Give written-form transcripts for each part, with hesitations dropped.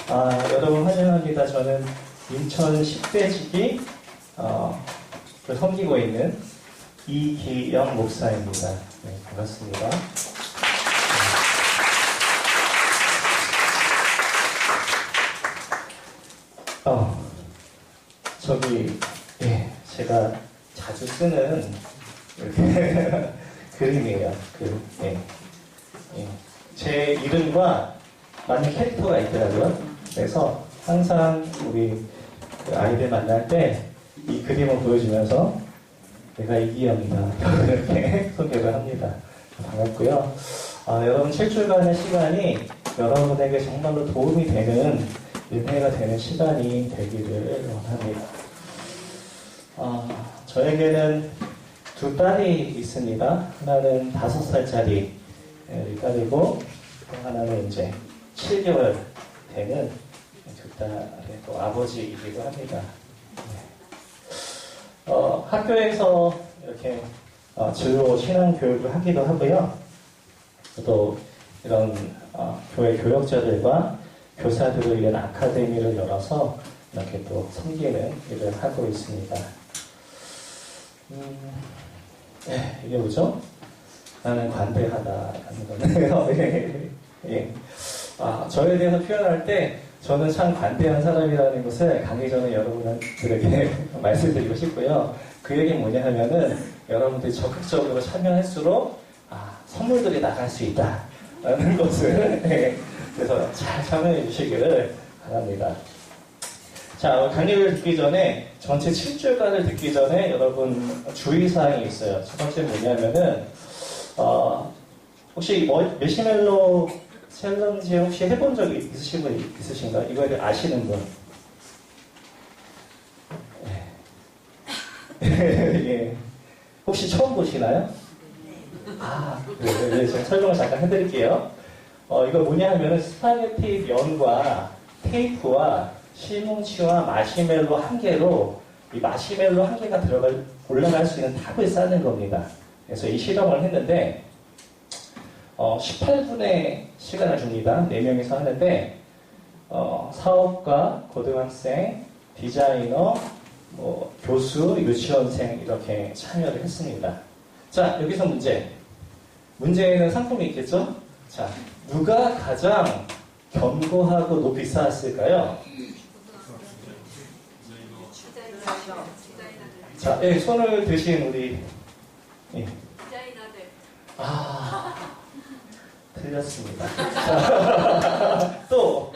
여러분 환영합니다. 저는 인천 10대지기 섬기고 있는 이기영 목사입니다. 네, 반갑습니다. 제가 자주 쓰는 이렇게 그림이에요. 제 이름과 맞는 캐릭터가 있더라고요. 그래서 항상 우리 아이들 만날 때 이 그림을 보여주면서 내가 이기영이다 이렇게 소개를 합니다. 반갑고요. 여러분 7주간의 시간이 여러분에게 정말로 도움이 되는 은혜가 되는 시간이 되기를 원합니다. 저에게는 두 딸이 있습니다. 하나는 5살짜리 딸이고 또 하나는 이제 7개월 되는 두 딸의 또 아버지이기도 합니다. 학교에서 이렇게 진로 신앙 교육을 하기도 하고요. 또 이런 교회 교역자들과 교사들을 위한 아카데미를 열어서 이렇게 또 섬기는 일을 하고 있습니다. 이게 뭐죠? 나는 관대하다라는 건데요. 저에 대해서 표현할 때 저는 참 관대한 사람이라는 것을 가기 전에 여러분들에게 말씀드리고 싶고요. 그 얘기는 뭐냐 하면은 여러분들이 적극적으로 참여할수록 선물들이 나갈 수 있다라는 것을 그래서 잘 참여해 주시기를 바랍니다. 자, 강의를 듣기 전에 전체 7주간을 듣기 전에 여러분 주의사항이 있어요. 첫 번째 뭐냐면은 혹시 메시멜로 챌린지 혹시 해본 적이 있으신 분 있으신가요? 이거에 아시는 분? 예. 혹시 처음 보시나요? 네, 제가 설명을 잠깐 해드릴게요. 이거 뭐냐 하면은 스파게티 면과 테이프와 실뭉치와 마시멜로 한 개로 이 마시멜로 한 개가 올라갈 수 있는 탑을 쌓는 겁니다. 그래서 이 실험을 했는데 18분의 시간을 줍니다. 4명이서 하는데 사업가, 고등학생, 디자이너, 교수, 유치원생 이렇게 참여를 했습니다. 자, 여기서 문제에는 상품이 있겠죠? 자, 누가 가장 견고하고 높이 쌓았을까요? 자, 손을 드신 우리 틀렸습니다. 또,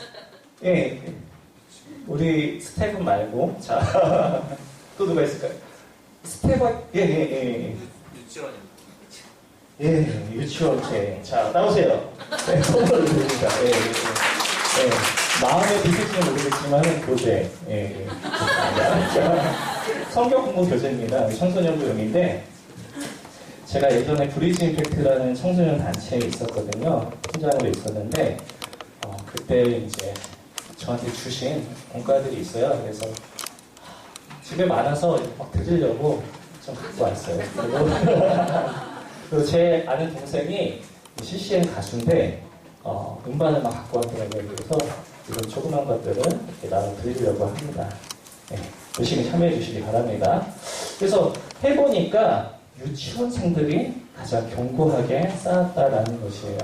우리 스텝은 말고, 자, 또 누가 있을까요? 스텝은, 유치원입니다. 유치원생. 자, 나오세요. 손을 드립니다. 마음에 드실지는 모르겠지만, 교재. 성경 공부 교재입니다. 청소년부용인데, 제가 예전에 브리지 임팩트라는 청소년 단체에 있었거든요. 팀장으로 있었는데, 그때 이제 저한테 주신 원가들이 있어요. 그래서 집에 많아서 막 드리려고 좀 갖고 왔어요. 그리고 제 아는 동생이 CCM 가수인데, 음반을 막 갖고 왔더라고요. 그래서 이런 조그만 것들을 이렇게 나눠드리려고 합니다. 열심히 참여해 주시기 바랍니다. 그래서 해보니까 유치원생들이 가장 견고하게 쌓았다라는 것이에요.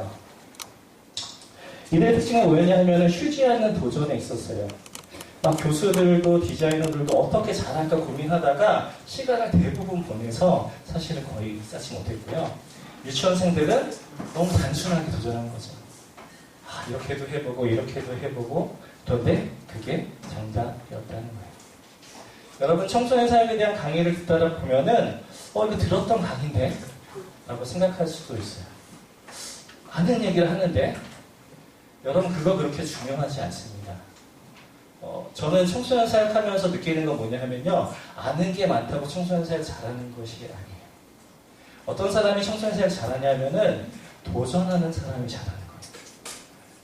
이들의 특징은 뭐였냐 하면 쉬지 않는 도전에 있었어요. 막 교수들도 디자이너들도 어떻게 잘할까 고민하다가 시간을 대부분 보내서 사실은 거의 쌓지 못했고요. 유치원생들은 너무 단순하게 도전한 거죠. 이렇게도 해보고 이렇게도 해보고 그런데 그게 정답이었다는 거예요. 여러분 청소년 사역에 대한 강의를 듣다 보면은 이거 들었던 강의인데? 라고 생각할 수도 있어요. 아는 얘기를 하는데 여러분 그거 그렇게 중요하지 않습니다. 저는 청소년 사역하면서 느끼는 건 뭐냐 하면요. 아는 게 많다고 청소년 사역 잘하는 것이 아니에요. 어떤 사람이 청소년 사역 잘하냐 하면은 도전하는 사람이 잘하는 거예요.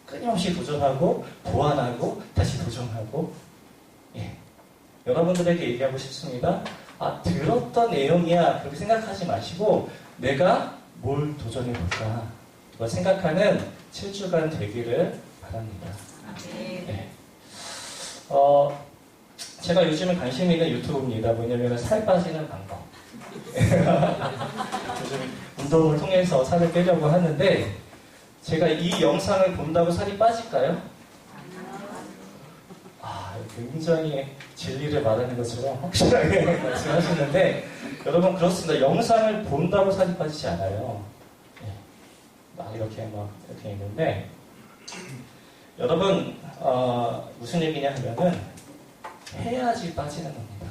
끊임없이 도전하고 보완하고 다시 도전하고 여러분들에게 얘기하고 싶습니다. 들었던 내용이야 그렇게 생각하지 마시고 내가 뭘 도전해볼까 이걸 생각하는 7주간 되기를 바랍니다. 제가 요즘에 관심 있는 유튜브입니다. 뭐냐면 살 빠지는 방법. 요즘 운동을 통해서 살을 빼려고 하는데 제가 이 영상을 본다고 살이 빠질까요? 굉장히 진리를 말하는 것처럼 확실하게 말씀하시는데 여러분 그렇습니다. 영상을 본다고 살이 빠지지 않아요. 막 이렇게 있는데 여러분 무슨 얘기냐 하면은 해야지 빠지는 겁니다.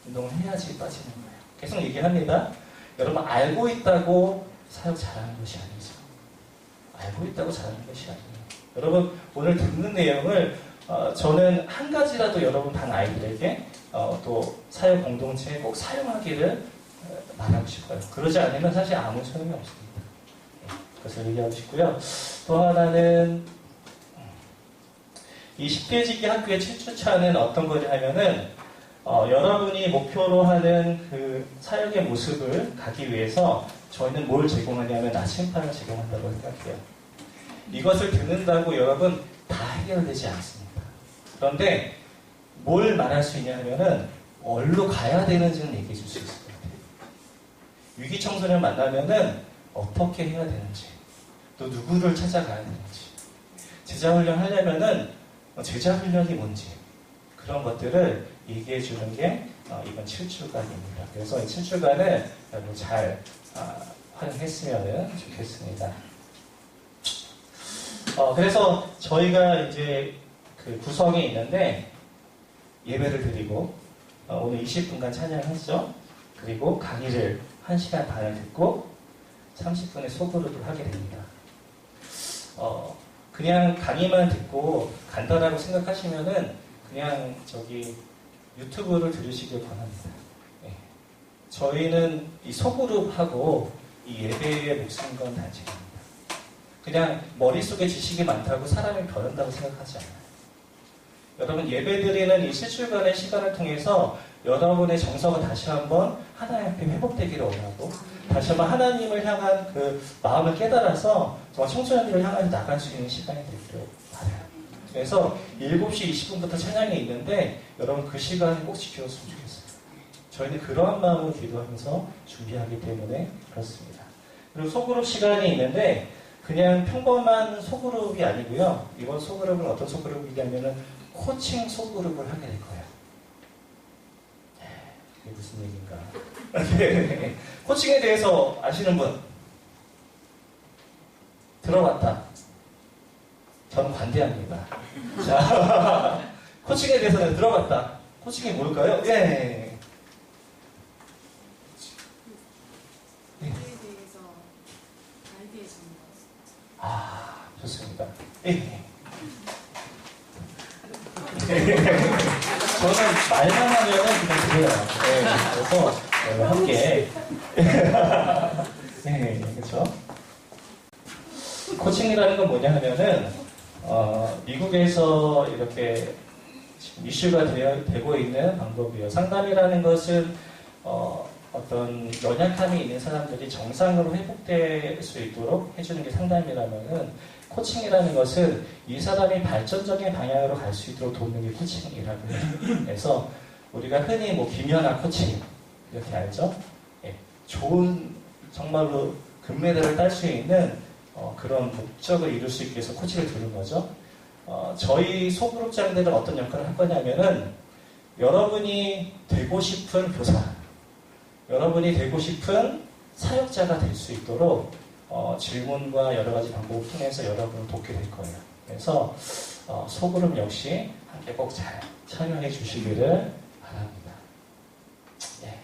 운동을 해야지 빠지는 거예요. 계속 얘기합니다. 여러분 알고 있다고 사역 잘하는 것이 아니죠. 알고 있다고 잘하는 것이 아니에요. 여러분 오늘 듣는 내용을 저는 한 가지라도 여러분 반 아이들에게 또 사역 공동체에 꼭 사용하기를 말하고 싶어요. 그러지 않으면 사실 아무 소용이 없습니다. 그것을 얘기하고 싶고요. 또 하나는 이 10대지기 학교의 7주차는 어떤 거냐면은 여러분이 목표로 하는 그 사역의 모습을 가기 위해서 저희는 뭘 제공하냐면 나침반을 제공한다고 생각해요. 이것을 듣는다고 여러분 다 해결되지 않습니다. 그런데 뭘 말할 수 있냐 하면은 어디로 가야 되는지는 얘기해 줄 수 있을 것 같아요. 위기 청소년 만나면은 어떻게 해야 되는지, 또 누구를 찾아가야 되는지, 제자훈련 하려면은 제자훈련이 뭔지 그런 것들을 얘기해 주는 게 이번 7주간입니다. 그래서 이 7주간을 여러분 잘 활용했으면 좋겠습니다. 그래서 저희가 이제 그 구성이 있는데 예배를 드리고 오늘 20분간 찬양했죠. 그리고 강의를 1시간 반을 듣고 30분의 소그룹을 하게 됩니다. 그냥 강의만 듣고 간단하고 생각하시면은 그냥 유튜브를 들으시길 바랍니다. 네. 저희는 이 소그룹하고 이 예배의 목숨 건 단체입니다. 그냥 머릿속에 지식이 많다고 사람이 변한다고 생각하지 않아요. 여러분 예배드리는 이 7주간의 시간을 통해서 여러분의 정서가 다시 한번 하나님 앞에 회복되기를 원하고 다시 한번 하나님을 향한 그 마음을 깨달아서 정말 청소년들을 향해 나갈 수 있는 시간이 되기를 바라요. 그래서 7시 20분부터 찬양이 있는데 여러분 그 시간을 꼭 지켜줬으면 좋겠어요. 저희는 그러한 마음으로 기도하면서 준비하기 때문에 그렇습니다. 그리고 소그룹 시간이 있는데 그냥 평범한 소그룹이 아니고요. 이번 소그룹은 어떤 소그룹이냐면은 코칭 소그룹을 하게 될 거예요. 이게 무슨 얘기인가? 네. 코칭에 대해서 아시는 분? 들어봤다. 저는 반대합니다. 자, 코칭에 대해서는 들어봤다. 코칭이 뭘까요? 예. 좋습니다. 예. 저는 말만 하면은 그냥 그래요. 네, 그래서 함께 네, 그렇죠. 코칭이라는 건 뭐냐 하면은 미국에서 이렇게 지금 이슈가 되고 있는 방법이에요. 상담이라는 것은 어떤 연약함이 있는 사람들이 정상으로 회복될 수 있도록 해주는 게 상담이라면은 코칭이라는 것은 이 사람이 발전적인 방향으로 갈 수 있도록 돕는 게 코칭이라고 해요. 그래서 우리가 흔히 김연아 코칭 이렇게 알죠? 예, 좋은 정말로 금메달을 딸 수 있는 그런 목적을 이룰 수 있게 해서 코칭을 두는 거죠. 저희 소그룹장들은 어떤 역할을 할 거냐면은 여러분이 되고 싶은 교사, 여러분이 되고 싶은 사역자가 될 수 있도록 질문과 여러 가지 방법을 통해서 여러분을 돕게 될 거예요. 그래서 소그룹 역시 함께 꼭 잘 참여해 주시기를 바랍니다. 네.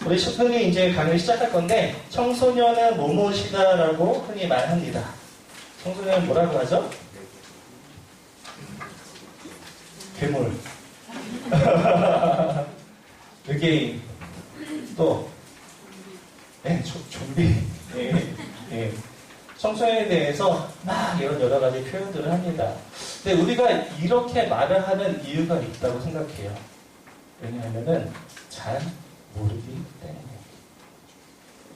우리 흔히 이제 강의를 시작할 건데 청소년은 뭐뭐시다라고 흔히 말합니다. 청소년은 뭐라고 하죠? 괴물. 외계인. 또 네, 좀비. 네, 네. 청소년에 대해서 막 이런 여러 가지 표현들을 합니다. 근데 우리가 이렇게 말을 하는 이유가 있다고 생각해요. 왜냐하면은 잘 모르기 때문에.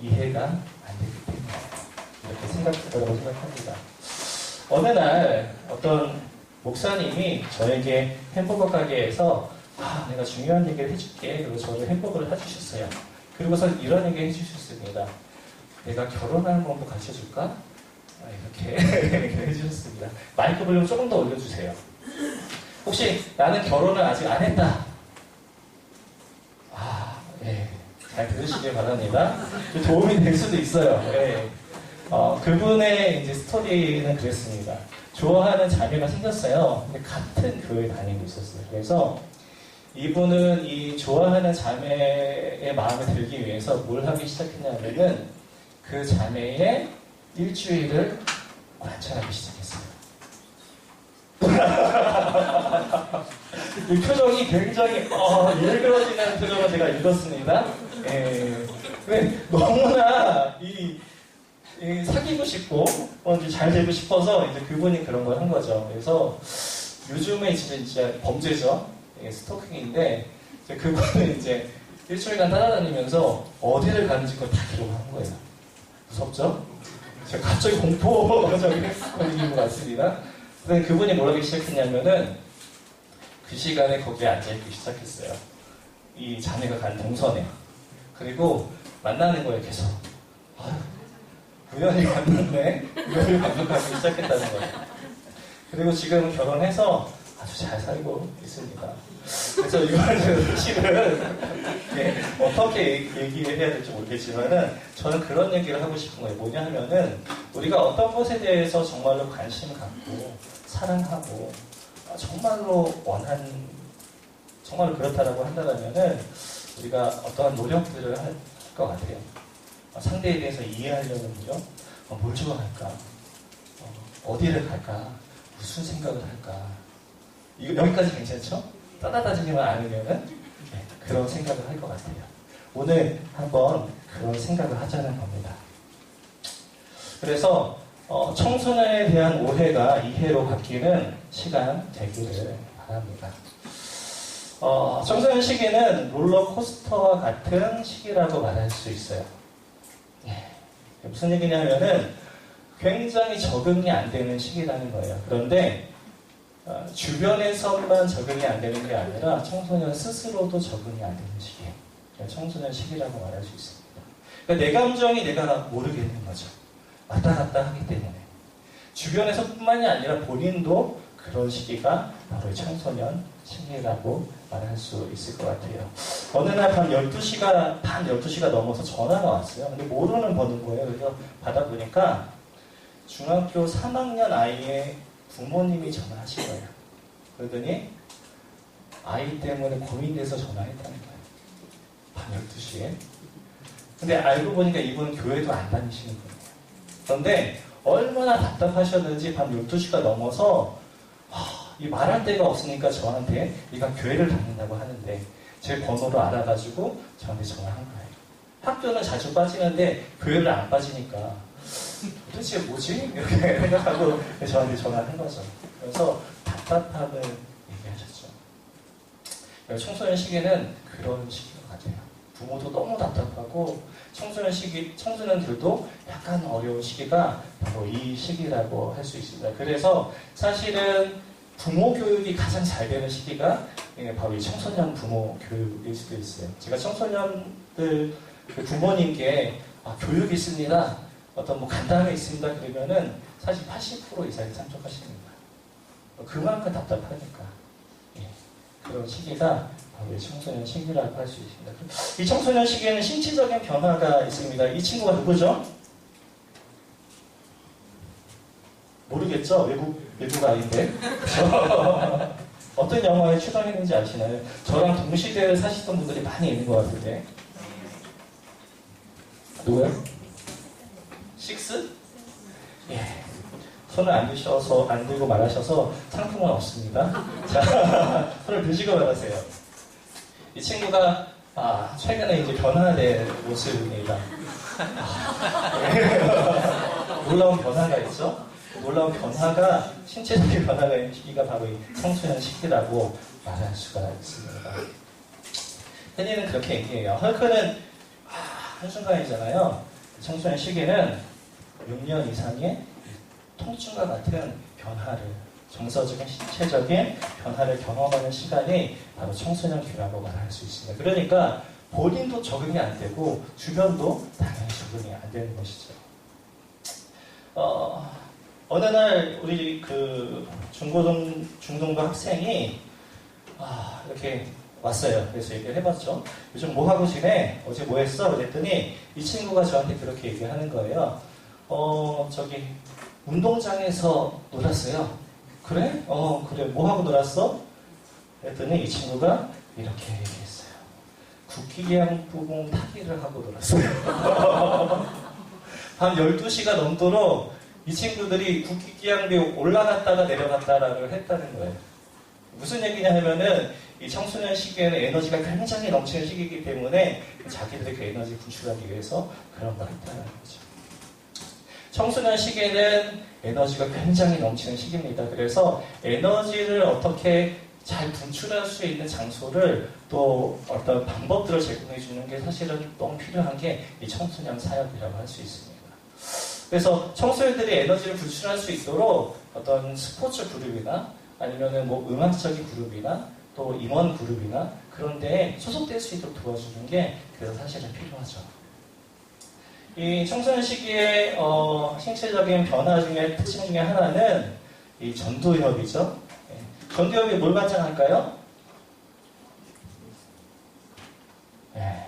이해가 안 되기 때문에. 이렇게 생각한다고 생각합니다. 어느 날 어떤 목사님이 저에게 햄버거 가게에서 내가 중요한 얘기를 해줄게. 그리고 저를 햄버거를 사주셨어요. 그리고서 이런 얘기 해주셨습니다. 내가 결혼하는 방법 가르쳐줄까? 이렇게 해주셨습니다. 마이크 볼륨 조금 더 올려주세요. 혹시 나는 결혼을 아직 안 했다. 예. 잘 들으시길 바랍니다. 도움이 될 수도 있어요. 예. 그분의 이제 스토리는 그랬습니다. 좋아하는 자매가 생겼어요. 근데 같은 교회 다니고 있었어요. 그래서 이분은 이 좋아하는 자매의 마음에 들기 위해서 뭘 하기 시작했냐면은 그 자매의 일주일을 관찰하기 시작했어요. 이 표정이 굉장히 일그러지는 표정을 제가 읽었습니다. 예. 너무나 사귀고 싶고 이제 잘 되고 싶어서 이제 그분이 그런 걸 한 거죠. 그래서 요즘에 진짜 범죄죠. 스토킹인데 그분은 이제 일주일간 따라다니면서 어디를 가는지 그걸 다 기록한 거예요. 무섭죠? 제가 갑자기 공포적인 걸리는 것 같습니다. 근데 그분이 뭘 하기 시작했냐면은 그 시간에 거기에 앉아있기 시작했어요. 이 자매가 간 동선에. 그리고 만나는 거예요, 계속. 우연히 만났네? 우연히 만나기 시작했다는 거예요. 그리고 지금 결혼해서 아주 잘 살고 있습니다. 그래서 이거는 사실은 어떻게 얘기해야 될지 모르겠지만은 저는 그런 얘기를 하고 싶은 거예요. 뭐냐 하면은 우리가 어떤 것에 대해서 정말로 관심을 갖고 사랑하고 정말로 정말로 그렇다라고 한다면은 우리가 어떠한 노력들을 할 것 같아요. 상대에 대해서 이해하려는 거죠. 뭘 좋아할까? 어디를 갈까? 무슨 생각을 할까? 이거 여기까지 괜찮죠? 따다다지기만 않으면은 그런 생각을 할 것 같아요. 오늘 한번 그런 생각을 하자는 겁니다. 그래서 청소년에 대한 오해가 이해로 바뀌는 시간 되기를 바랍니다. 청소년 시기는 롤러코스터와 같은 시기라고 말할 수 있어요. 무슨 얘기냐면은 굉장히 적응이 안 되는 시기라는 거예요. 그런데 주변에서만 적응이 안 되는 게 아니라 청소년 스스로도 적응이 안 되는 시기예요. 청소년 시기라고 말할 수 있습니다. 그러니까 내 감정이 내가 모르겠는 거죠. 왔다 갔다 하기 때문에. 주변에서뿐만이 아니라 본인도 그런 시기가 바로 청소년 시기라고 말할 수 있을 것 같아요. 어느 날 밤 12시가 넘어서 전화가 왔어요. 근데 모르는 번호인 거예요. 그래서 받아보니까 중학교 3학년 아이의 부모님이 전화하신 거예요. 그러더니 아이 때문에 고민돼서 전화했다는 거예요. 밤 12시에. 근데 알고 보니까 이분은 교회도 안 다니시는 분이에요. 그런데 얼마나 답답하셨는지 밤 12시가 넘어서 이 말할 데가 없으니까 저한테 네가 교회를 다닌다고 하는데 제 번호를 알아가지고 저한테 전화한 거예요. 학교는 자주 빠지는데 교회를 안 빠지니까 도대체 뭐지? 이렇게 생각하고 저한테 전화를 한 거죠. 그래서 답답함을 얘기하셨죠. 청소년 시기는 그런 시기인 것 같아요. 부모도 너무 답답하고 청소년들도 약간 어려운 시기가 바로 이 시기라고 할 수 있습니다. 그래서 사실은 부모 교육이 가장 잘 되는 시기가 바로 이 청소년 부모 교육일 수도 있어요. 제가 청소년들 부모님께 교육이 있습니다. 어떤 간담회 있습니다. 그러면은 사실 80% 이상이 참석하시는 거예요. 그만큼 답답하니까. 그런 시기가 바로 청소년 시기라고 할 수 있습니다. 이 청소년 시기에는 신체적인 변화가 있습니다. 이 친구가 누구죠? 모르겠죠? 외국 아이인데. 어떤 영화에 출연했는지 아시나요? 저랑 동시대를 사시던 분들이 많이 있는 것 같은데. 누구요? 식스? 예. 손을 안 들고 말하셔서 상품은 없습니다. 자, 손을 드시고 말하세요. 이 친구가 최근에 이제 변화된 모습입니다. 놀라운 변화가 있죠? 놀라운 변화가, 신체적인 변화가 있는 시기가 바로 이 청소년 시기라고 말할 수가 있습니다. 흔히는 그렇게 얘기해요. 헐크는 한순간이잖아요. 청소년 시기는 6년 이상의 통증과 같은 변화를 정서적인 신체적인 변화를 경험하는 시간이 바로 청소년기라고 말할 수 있습니다. 그러니까 본인도 적응이 안 되고 주변도 당연히 적응이 안 되는 것이죠. 어느 날 우리 그 중등부 학생이 이렇게 왔어요. 그래서 얘기를 해봤죠. 요즘 뭐 하고 지내? 어제 뭐 했어? 그랬더니 이 친구가 저한테 그렇게 얘기하는 거예요. 저기 운동장에서 놀았어요. 그래? 그래. 뭐 하고 놀았어? 그랬더니 이 친구가 이렇게 얘기했어요. 국기계양부공 타기를 하고 놀았어요. 밤 12시가 넘도록 이 친구들이 국기기양비 올라갔다가 내려갔다를 했다는 거예요. 무슨 얘기냐 하면은 이 청소년 시기에는 에너지가 굉장히 넘치는 시기이기 때문에 자기들의 그 에너지 분출하기 위해서 그런 걸 했다는 거죠. 청소년 시기에는 에너지가 굉장히 넘치는 시기입니다. 그래서 에너지를 어떻게 잘 분출할 수 있는 장소를 또 어떤 방법들을 제공해 주는 게 사실은 너무 필요한 게 이 청소년 사역이라고 할 수 있습니다. 그래서 청소년들이 에너지를 분출할 수 있도록 어떤 스포츠 그룹이나 아니면은 뭐 음악적인 그룹이나 또 임원 그룹이나 그런 데에 소속될 수 있도록 도와주는 게 그래서 사실은 필요하죠. 이 청소년 시기의 신체적인 변화 중에 특징 중에 하나는 이 전두엽이죠. 전두엽이 뭘 관장할까요? 네,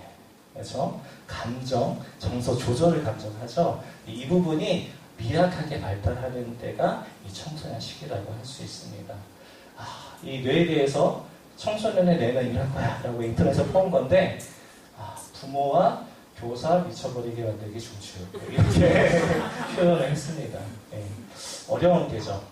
그렇죠. 감정, 정서 조절을 감정하죠. 이 부분이 미약하게 발달하는 때가 이 청소년 시기라고 할 수 있습니다. 이 뇌에 대해서 청소년의 뇌는 이럴 거야 라고 인터넷에서 본 건데 부모와 교사 미쳐버리게 만들기 중추 이렇게 표현을 했습니다. 네. 어려운 때죠.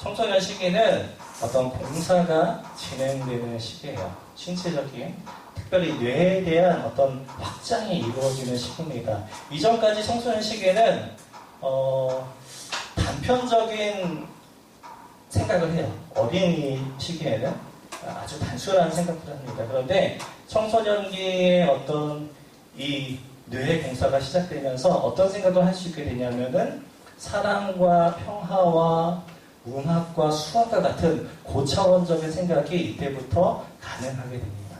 청소년 시기는 어떤 공사가 진행되는 시기예요. 신체적인, 특별히 뇌에 대한 어떤 확장이 이루어지는 시기입니다. 이전까지 청소년 시기에는 단편적인 생각을 해요. 어린이 시기에는 아주 단순한 생각을 합니다. 그런데 청소년기의 어떤 이 뇌의 공사가 시작되면서 어떤 생각을 할 수 있게 되냐면은 사랑과 평화와 문학과 수학과 같은 고차원적인 생각이 이때부터 가능하게 됩니다.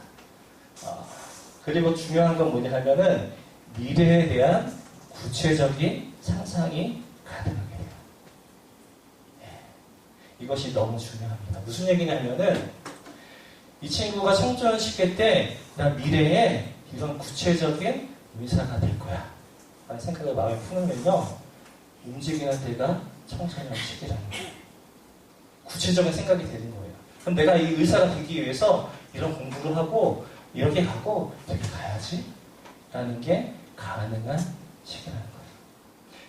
그리고 중요한 건 뭐냐 하면은 미래에 대한 구체적인 상상이 가능하게 돼요. 이것이 너무 중요합니다. 무슨 얘기냐면은 이 친구가 청소년 시기 때 나 미래에 이런 구체적인 의사가 될 거야 라는 생각을 마음에 품으면요 움직이는 때가 청소년 시기라는 거예요. 구체적인 생각이 되는 거예요. 그럼 내가 이 의사가 되기 위해서 이런 공부를 하고 이렇게 가고 이렇게 가야지 라는 게 가능한 시기라는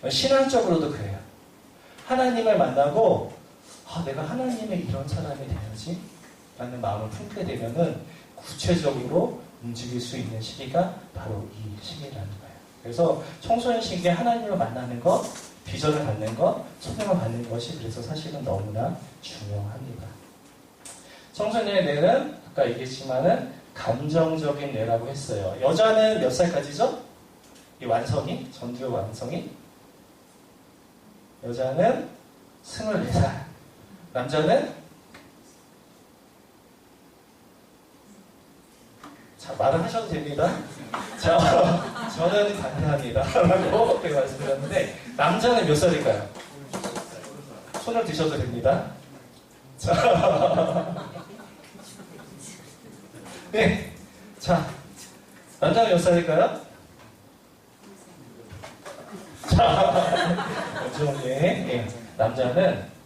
거예요. 신앙적으로도 그래요. 하나님을 만나고 내가 하나님의 이런 사람이 되야지 라는 마음을 품게 되면은 구체적으로 움직일 수 있는 시기가 바로 이 시기라는 거예요. 그래서 청소년 시기에 하나님을 만나는 것, 비전을 갖는 것, 소명을 갖는 것이 그래서 사실은 너무나 중요합니다. 청소년의 뇌는 아까 얘기했지만은 감정적인 뇌라고 했어요. 여자는 몇 살까지죠? 이 완성이, 전두엽 완성이? 여자는 24살. 남자는? 자, 말을 하셔도 됩니다. 자, 저는 반대합니다. 라고 말씀드렸는데, 남자는 몇 살일까요? 손을 드셔도 됩니다. 자, 네. 자, 남자는 몇 살일까요? 자, 네. 남자는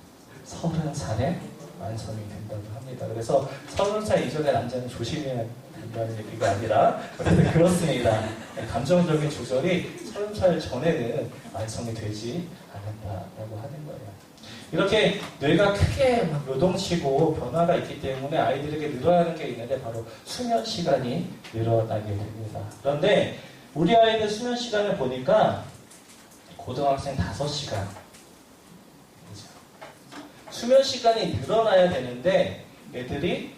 30살에 완성이 된다고 합니다. 그래서 30살 이전의 남자는 조심해야 된다는 얘기가 아니라 어쨌든 그렇습니다. 감정적인 조절이 30살 전에는 완성이 되지 않는다라고 하는 거예요. 이렇게 뇌가 크게 막 요동치고 변화가 있기 때문에 아이들에게 늘어나는 게 있는데 바로 수면 시간이 늘어나게 됩니다. 그런데 우리 아이들 수면 시간을 보니까 고등학생 5시간 수면 시간이 늘어나야 되는데 애들이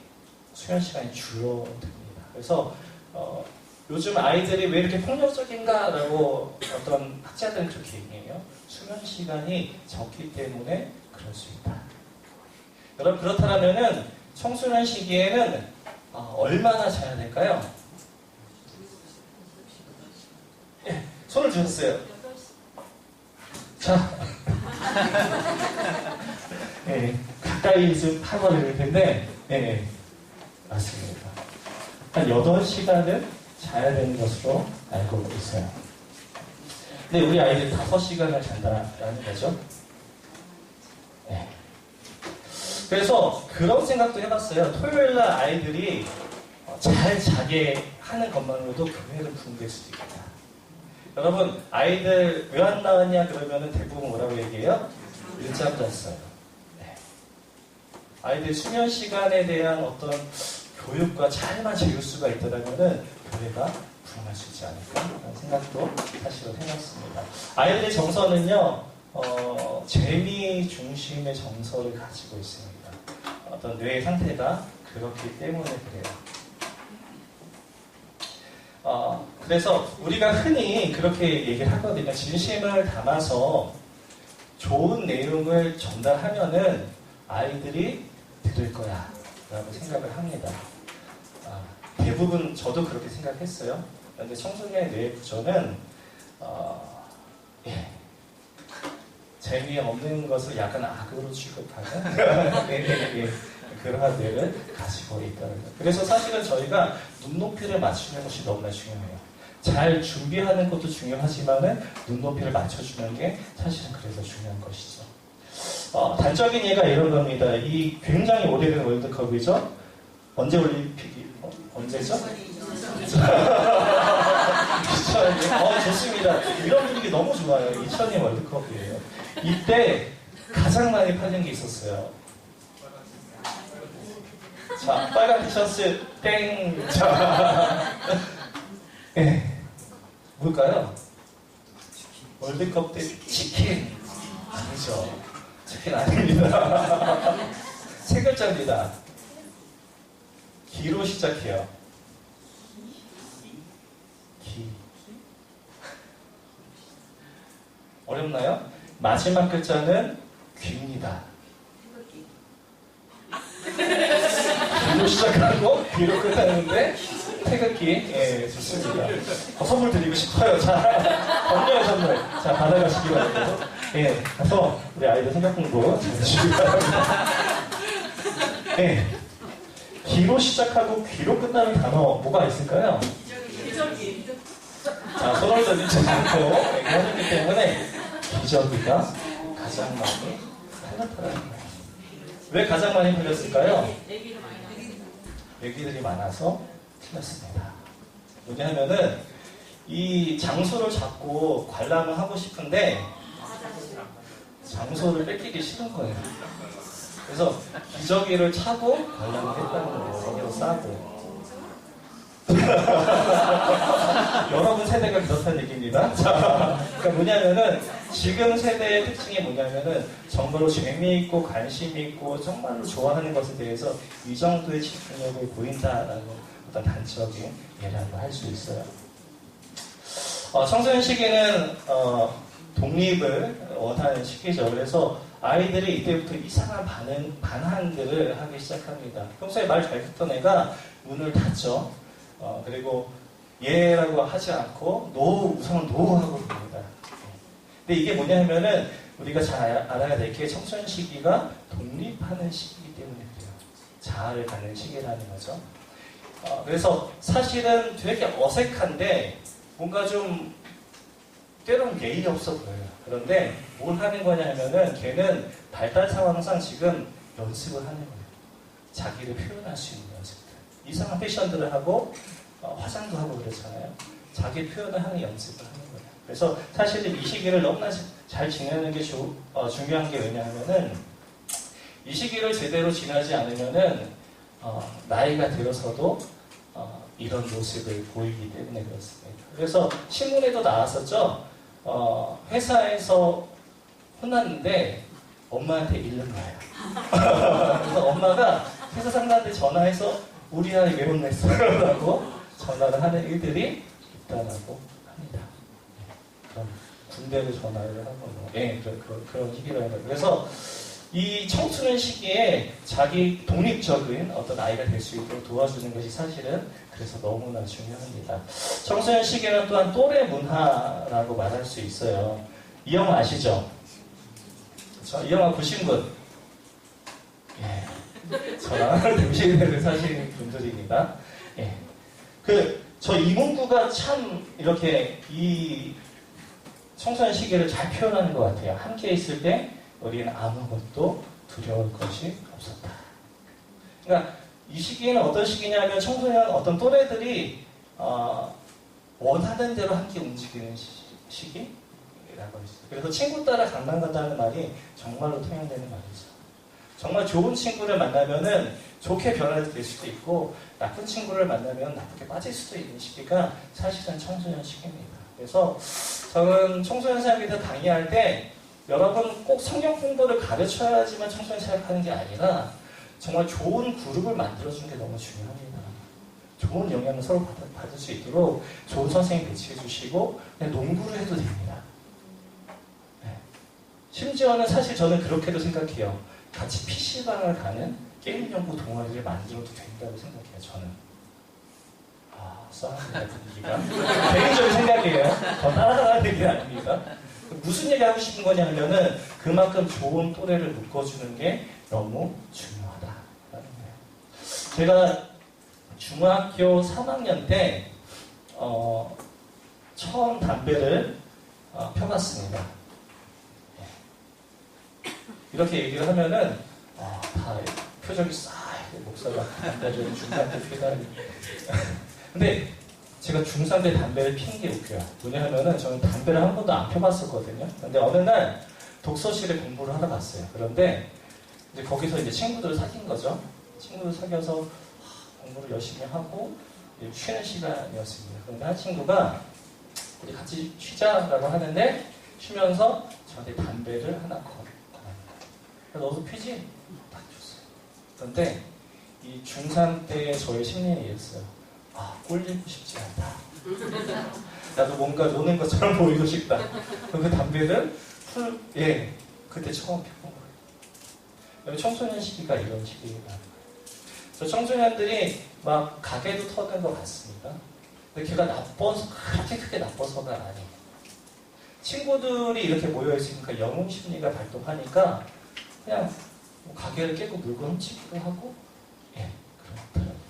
수면 시간이 줄어듭니다. 그래서 요즘 아이들이 왜 이렇게 폭력적인가라고 어떤 학자들은 그렇게 얘기해요. 수면 시간이 적기 때문에 그럴 수 있다. 여러분 그렇다면은 청소년 시기에는 얼마나 자야 될까요? 예, 손을 드셨어요. 자, 예, 가까이 좀 타버릴 텐데, 예, 맞습니다. 한 8시간은 자야 되는 것으로 알고 있어요. 근데 우리 아이들 5시간을 잔다라는 거죠. 네. 그래서 그런 생각도 해봤어요. 토요일날 아이들이 잘 자게 하는 것만으로도 교회를 부흥될 수도 있겠다. 여러분, 아이들 왜 안 나왔냐 그러면은 대부분 뭐라고 얘기해요? 늦잠 잤어요. 네. 아이들 수면 시간에 대한 어떤 교육과 잘만 재울 수가 있더라면은 교회가 부흥할 수 있지 않을까라는 생각도 사실은 해봤습니다. 아이들의 정서는요, 재미 중심의 정서를 가지고 있습니다. 어떤 뇌의 상태가 그렇기 때문에 그래요. 그래서 우리가 흔히 그렇게 얘기를 하거든요. 진심을 담아서 좋은 내용을 전달하면은 아이들이 들을 거야 라고 생각을 합니다. 대부분 저도 그렇게 생각했어요. 그런데 청소년의 뇌의 구조는 예, 재미없는 것을 약간 악으로 취급하는 그러한 뇌를 가지고 있다는 거예요. 그래서 사실은 저희가 눈높이를 맞추는 것이 너무나 중요해요. 잘 준비하는 것도 중요하지만은 눈높이를 맞춰주는 게 사실은 그래서 중요한 것이죠. 단적인 예가 이런 겁니다. 이 굉장히 오래된 월드컵이죠. 언제 올림픽이 언제죠? 2000년. 좋습니다. 이런 분위기 너무 좋아요. 2002 월드컵이에요. 이때 가장 많이 팔린 게 있었어요. 자, 빨간 티셔츠 땡. 자, 네. 뭘까요? 월드컵 때 치킨. 아니죠. 치킨 아닙니다. 세 글자입니다. 기로 시작해요. 기. 어렵나요? 마지막 글자는 귀입니다. 기로 시작하고 귀로 끝나는데 태극기. 예, 좋습니다. 선물 드리고 싶어요. 자, 건강 선물. 자, 받아가시기 바랍니다. 예, 가서 우리 아이들 생각 공부 잘 해주시기 바랍니다. 예. 기로 시작하고 귀로 끝나는 단어 뭐가 있을까요? 기저귀. 자, 손을 들이지 않고 얘기하기 때문에 기저귀가 가장 많이 팔렸다는 거예요. 왜 가장 많이 팔렸을까요? 얘기들이 많아서 틀렸습니다. 왜냐하면은 이 장소를 잡고 관람을 하고 싶은데 장소를 뺏기기 싫은 거예요. 그래서 기저귀를 차고 관람을 했다는 거예요. 싸고. 여러분 세대가 그렇다는 얘기입니다. 자, 그러니까 뭐냐면은 지금 세대의 특징이 뭐냐면은 정말로 재미있고 관심있고 정말로 좋아하는 것에 대해서 이 정도의 집중력을 보인다라는 어떤 단적인 예라고 할 수 있어요. 청소년 시기는 독립을 원하는 시기죠. 그래서 아이들이 이때부터 이상한 반항들을 하기 시작합니다. 평소에 말 잘 듣던 애가 문을 닫죠. 그리고 예라고 하지 않고 노, 우선 노하고 부릅니다. 근데 이게 뭐냐면은 우리가 잘 알아야 될 게 청소년 시기가 독립하는 시기이기 때문에 그래요. 자아를 갖는 시기라는 거죠. 그래서 사실은 되게 어색한데 뭔가 좀 때로는 예의 없어 보여요. 그런데 뭘 하는 거냐 하면은 걔는 발달 상황상 지금 연습을 하는 거예요. 자기를 표현할 수 있는 연습들. 이상한 패션들을 하고 화장도 하고 그렇잖아요. 자기 표현을 하는 연습을 하는 거예요. 그래서 사실은 이 시기를 너무나 잘 지내는 게 중요한 게 왜냐하면은 이 시기를 제대로 지나지 않으면은 나이가 들어서도 이런 모습을 보이기 때문에 그렇습니다. 그래서 신문에도 나왔었죠. 회사에서 혼났는데 엄마한테 잃는 거예요. 그래서 엄마가 회사 상사한테 전화해서 우리 아이 왜 혼냈어요? 라고 전화를 하는 일들이 있다라고 합니다. 그럼 군대를 전화를 하고 그런 시기라는 거예요. 그래서 이 청소년 시기에 자기 독립적인 어떤 아이가 될 수 있도록 도와주는 것이 사실은 그래서 너무나 중요합니다. 청소년 시기는 또한 또래 문화라고 말할 수 있어요. 이 영화 아시죠? 그렇죠? 이 영화 보신 분? 예. 저랑 동시대를 사시는 분들입니다. 예. 저 이문구가 참 이렇게 이 청소년 시기를 잘 표현하는 것 같아요. 함께 있을 때 우리는 아무것도 두려울 것이 없었다. 그러니까 이 시기에는 어떤 시기냐면 청소년 어떤 또래들이 원하는 대로 함께 움직이는 시기라고 했어요. 그래서 친구 따라 강남 간다는 말이 정말로 통용되는 말이죠. 정말 좋은 친구를 만나면은 좋게 변화될 수도 있고 나쁜 친구를 만나면 나쁘게 빠질 수도 있는 시기가 사실은 청소년 시기입니다. 그래서 저는 청소년 사역에서 강의할 때 여러분 꼭 성경 공부를 가르쳐야지만 청소년 사역하는 게 아니라 정말 좋은 그룹을 만들어주는 게 너무 중요합니다. 좋은 영향을 서로 받을 수 있도록 좋은 선생님 배치해 주시고 그냥 농구를 해도 됩니다. 네. 심지어는 사실 저는 그렇게도 생각해요. 같이 PC방을 가는 게임 연구 동아리를 만들어도 된다고 생각해요. 저는. 싸움이다 분위기가. 개인적인 생각이에요. 더 따라가는 얘기 아닙니다. 무슨 얘기 하고 싶은 거냐 하면은 그만큼 좋은 또래를 묶어주는 게 너무 중요하다라는 거예요. 제가 중학교 3학년 때 처음 담배를 펴봤습니다. 이렇게 얘기를 하면은 다 표정이 싸해 목소리가 담배를 중간 때 피다니. 근데 제가 중3 때 담배를 핀 게 웃겨요. 뭐냐 하면은 저는 담배를 한 번도 안 펴봤었거든요. 근데 어느 날 독서실에 공부를 하러 갔어요. 그런데 이제 거기서 이제 친구들을 사귄 거죠. 친구들 사귀어서 공부를 열심히 하고 쉬는 시간이었습니다. 그런데 한 친구가 우리 같이 쉬자라고 하는데 쉬면서 저한테 담배를 하나 걸어요. 너도 피지? 딱 줬어요. 그런데 이 중3 때 저의 심리는 이랬어요. 꼴리고 싶지 않다. 나도 뭔가 노는 것처럼 보이고 싶다. 그 담배를 그때 처음 펴본 거예요. 청소년 시기가 이런 시기입니다. 그래서 청소년들이 막 가게도 터는 것 같습니다. 근데 걔가 나빠서, 그렇게 크게 나빠서가 아니에요. 친구들이 이렇게 모여있으니까 영웅 심리가 발동하니까 그냥 뭐 가게를 깨고 물건 훔치기도 하고, 그렇더라고요.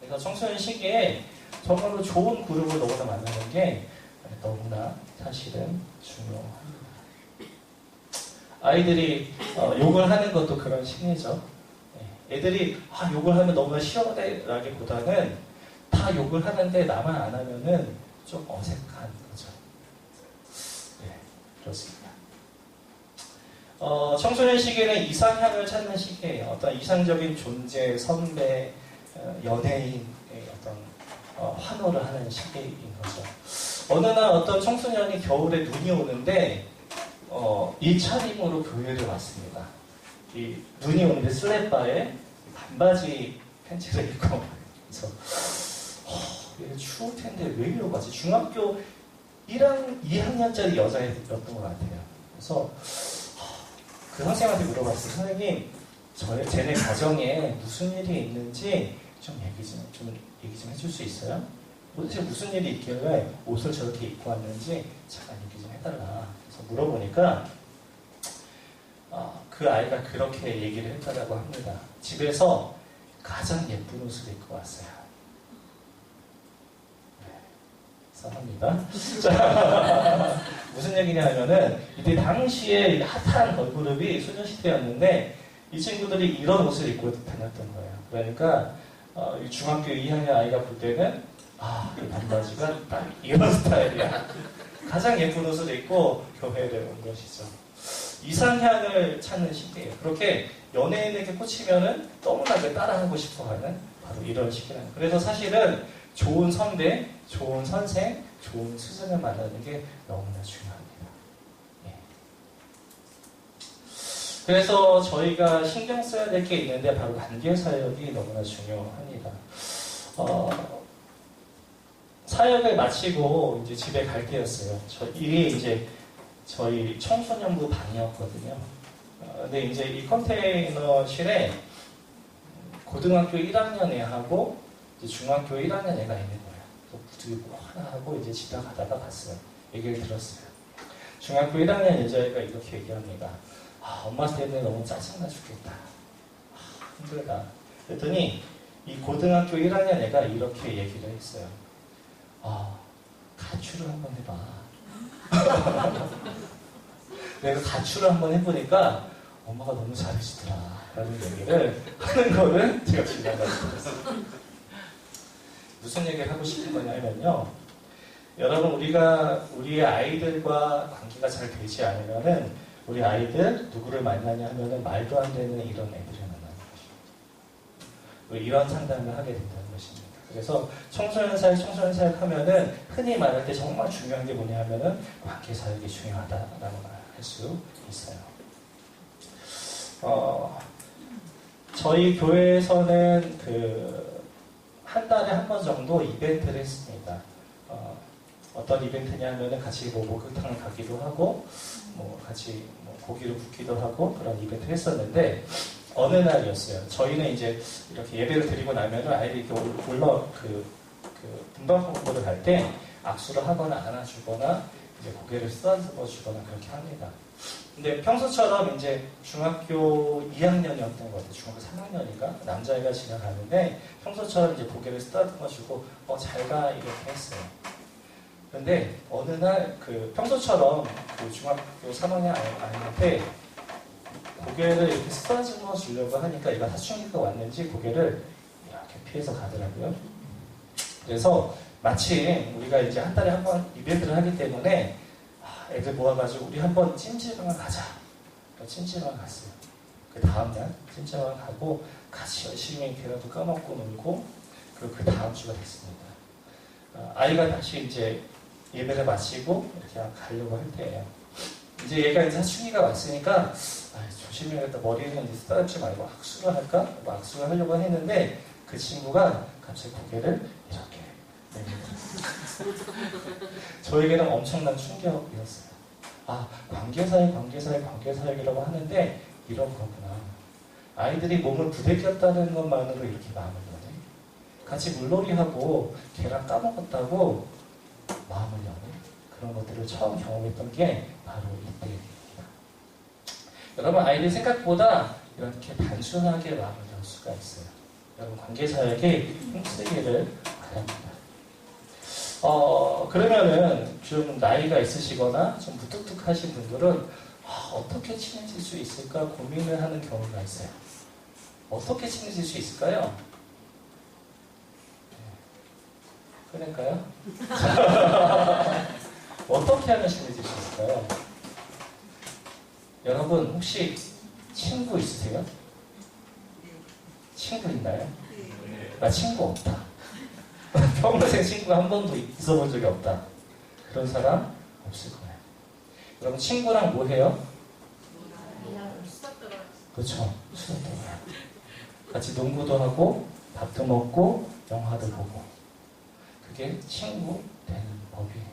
그래서 청소년 시기에 정말로 좋은 그룹을 너무나 만나는 게 너무나 사실은 중요합니다. 아이들이 욕을 하는 것도 그런 심리죠. 애들이 욕을 하면 너무나 싫어라기보다는 다 욕을 하는데 나만 안 하면은 좀 어색한 거죠. 그렇습니다. 청소년 시기에는 이상향을 찾는 시기예요. 어떤 이상적인 존재, 선배, 연예인의 어떤 환호를 하는 시기인 거죠. 어느 날 어떤 청소년이 겨울에 눈이 오는데 일차림으로 교회를 왔습니다. 이 눈이 오는데 슬랙바에 반바지 팬츠를 입고 그래서 추울 텐데 왜 이러고 가지? 중학교 2학년짜리 여자였던 것 같아요. 그래서 그 선생님한테 물어봤어요. 선생님, 쟤네 가정에 무슨 일이 있는지 좀 얘기 좀 해줄 수 있어요? 도대체 무슨 일이 있길래 옷을 저렇게 입고 왔는지 잠깐 얘기 좀 해달라. 그래서 물어보니까 그 아이가 그렇게 얘기를 했다고 합니다. 집에서 가장 예쁜 옷을 입고 왔어요. 합니다. 자, 무슨 얘기냐 하면은 이때 당시에 핫한 걸그룹이 소녀시대였는데 이 친구들이 이런 옷을 입고 다녔던 거예요. 그러니까 중학교 2학년 아이가 볼 때는 이 반바지가 딱 이런 스타일이야. 가장 예쁜 옷을 입고 교회를 온 것이죠. 이상향을 찾는 시기예요. 그렇게 연예인에게 꽂히면은 너무나 따라하고 싶어하는 바로 이런 시기라는. 그래서 사실은 좋은 선배, 좋은 선생, 좋은 스승을 만나는 게 너무나 중요합니다. 그래서 저희가 신경 써야 될 게 있는데 바로 관계 사역이 너무나 중요합니다. 사역을 마치고 이제 집에 갈 때였어요. 이게 이제 저희 청소년부 방이었거든요. 근데 이제 이 컨테이너실에 고등학교 1학년 애하고 이제 중학교 1학년 애가 있는 거예요. 그래서 뭐 하나 하고 이제 지나가다가 봤어요. 얘기를 들었어요. 중학교 1학년 여자애가 이렇게 얘기합니다. 아, 엄마 때문에 너무 짜증나 죽겠다. 아, 힘들다. 그랬더니 이 고등학교 1학년 애가 이렇게 얘기를 했어요. 아, 가출을 한번 해봐. 내가 가출을 한번 해보니까 엄마가 너무 잘해주더라 라는 얘기를 하는 거를 제가 지나가고 들었어요. 무슨 얘기를 하고 싶은 거냐면요, 여러분, 우리가 우리의 아이들과 관계가 잘 되지 않으면은 우리 아이들 누구를 만나냐 하면은 말도 안 되는 이런 애들을 만나는 것입니다. 이런 상담을 하게 된다는 것입니다. 그래서 청소년 사역 하면은 흔히 말할 때 정말 중요한 게 뭐냐 하면은 관계 사역이 중요하다라고 말할 수 있어요. 저희 교회에서는 한 달에 한 번 정도 이벤트를 했습니다. 어떤 이벤트냐면은 같이 목욕탕을 가기도 하고, 같이 고기를 굽기도 하고 그런 이벤트를 했었는데, 어느 날이었어요. 저희는 이제 이렇게 예배를 드리고 나면은 아이들이 이렇게 분방 공부를 갈 때 악수를 하거나 안아주거나 이제 고개를 쓰다듬어 주거나 그렇게 합니다. 근데 평소처럼 이제 중학교 2학년이었던 것 같아요. 중학교 3학년인가? 남자애가 지나가는데 평소처럼 이제 고개를 쓰다듬어 주고 잘 가 이렇게 했어요. 근데 어느 날 평소처럼 중학교 3학년 아이한테 고개를 이렇게 쓰다듬어 주려고 하니까 얘가 사춘기가 왔는지 고개를 이렇게 피해서 가더라고요. 그래서 마침 우리가 이제 한 달에 한 번 이벤트를 하기 때문에 애들 모아가지고 우리 한번 찜질방을 가자. 찜질방을 갔어요. 그 다음날 찜질방을 가고 같이 열심히 걔라도 까먹고 놀고, 그리고 그 다음 주가 됐습니다. 아이가 다시 이제 예배를 마치고 이렇게 가려고 할 때예요. 이제 얘가 이제 사춘기가 왔으니까 조심해야겠다. 머리는 이제 쓰다듬지 말고 악수를 할까? 악수를 하려고 했는데 그 친구가 갑자기 고개를 이렇게 저에게는 엄청난 충격이었어요. 아, 관계사역이라고 하는데 이런 거구나. 아이들이 몸을 부대꼈다는 것만으로 이렇게 마음을 여네. 같이 물놀이하고 걔랑 까먹었다고 마음을 여네. 그런 것들을 처음 경험했던 게 바로 이때입니다. 여러분, 아이들 생각보다 이렇게 단순하게 마음을 열 수가 있어요. 여러분, 관계사역에 힘쓰기를 바랍니다. 그러면은 좀 나이가 있으시거나 좀 무뚝뚝하신 분들은 어떻게 친해질 수 있을까 고민을 하는 경우가 있어요. 어떻게 친해질 수 있을까요? 그러니까요. 어떻게 하면 친해질 수 있을까요? 여러분, 혹시 친구 있으세요? 친구 있나요? 나 친구 없다. 평생 친구가 한 번도 있어본 적이 없다. 그런 사람 없을 거예요. 여러분, 친구랑 뭐 해요? 그렇죠. 수다 떨어요. 같이 농구도 하고 밥도 먹고 영화도 보고. 그게 친구 되는 법이에요.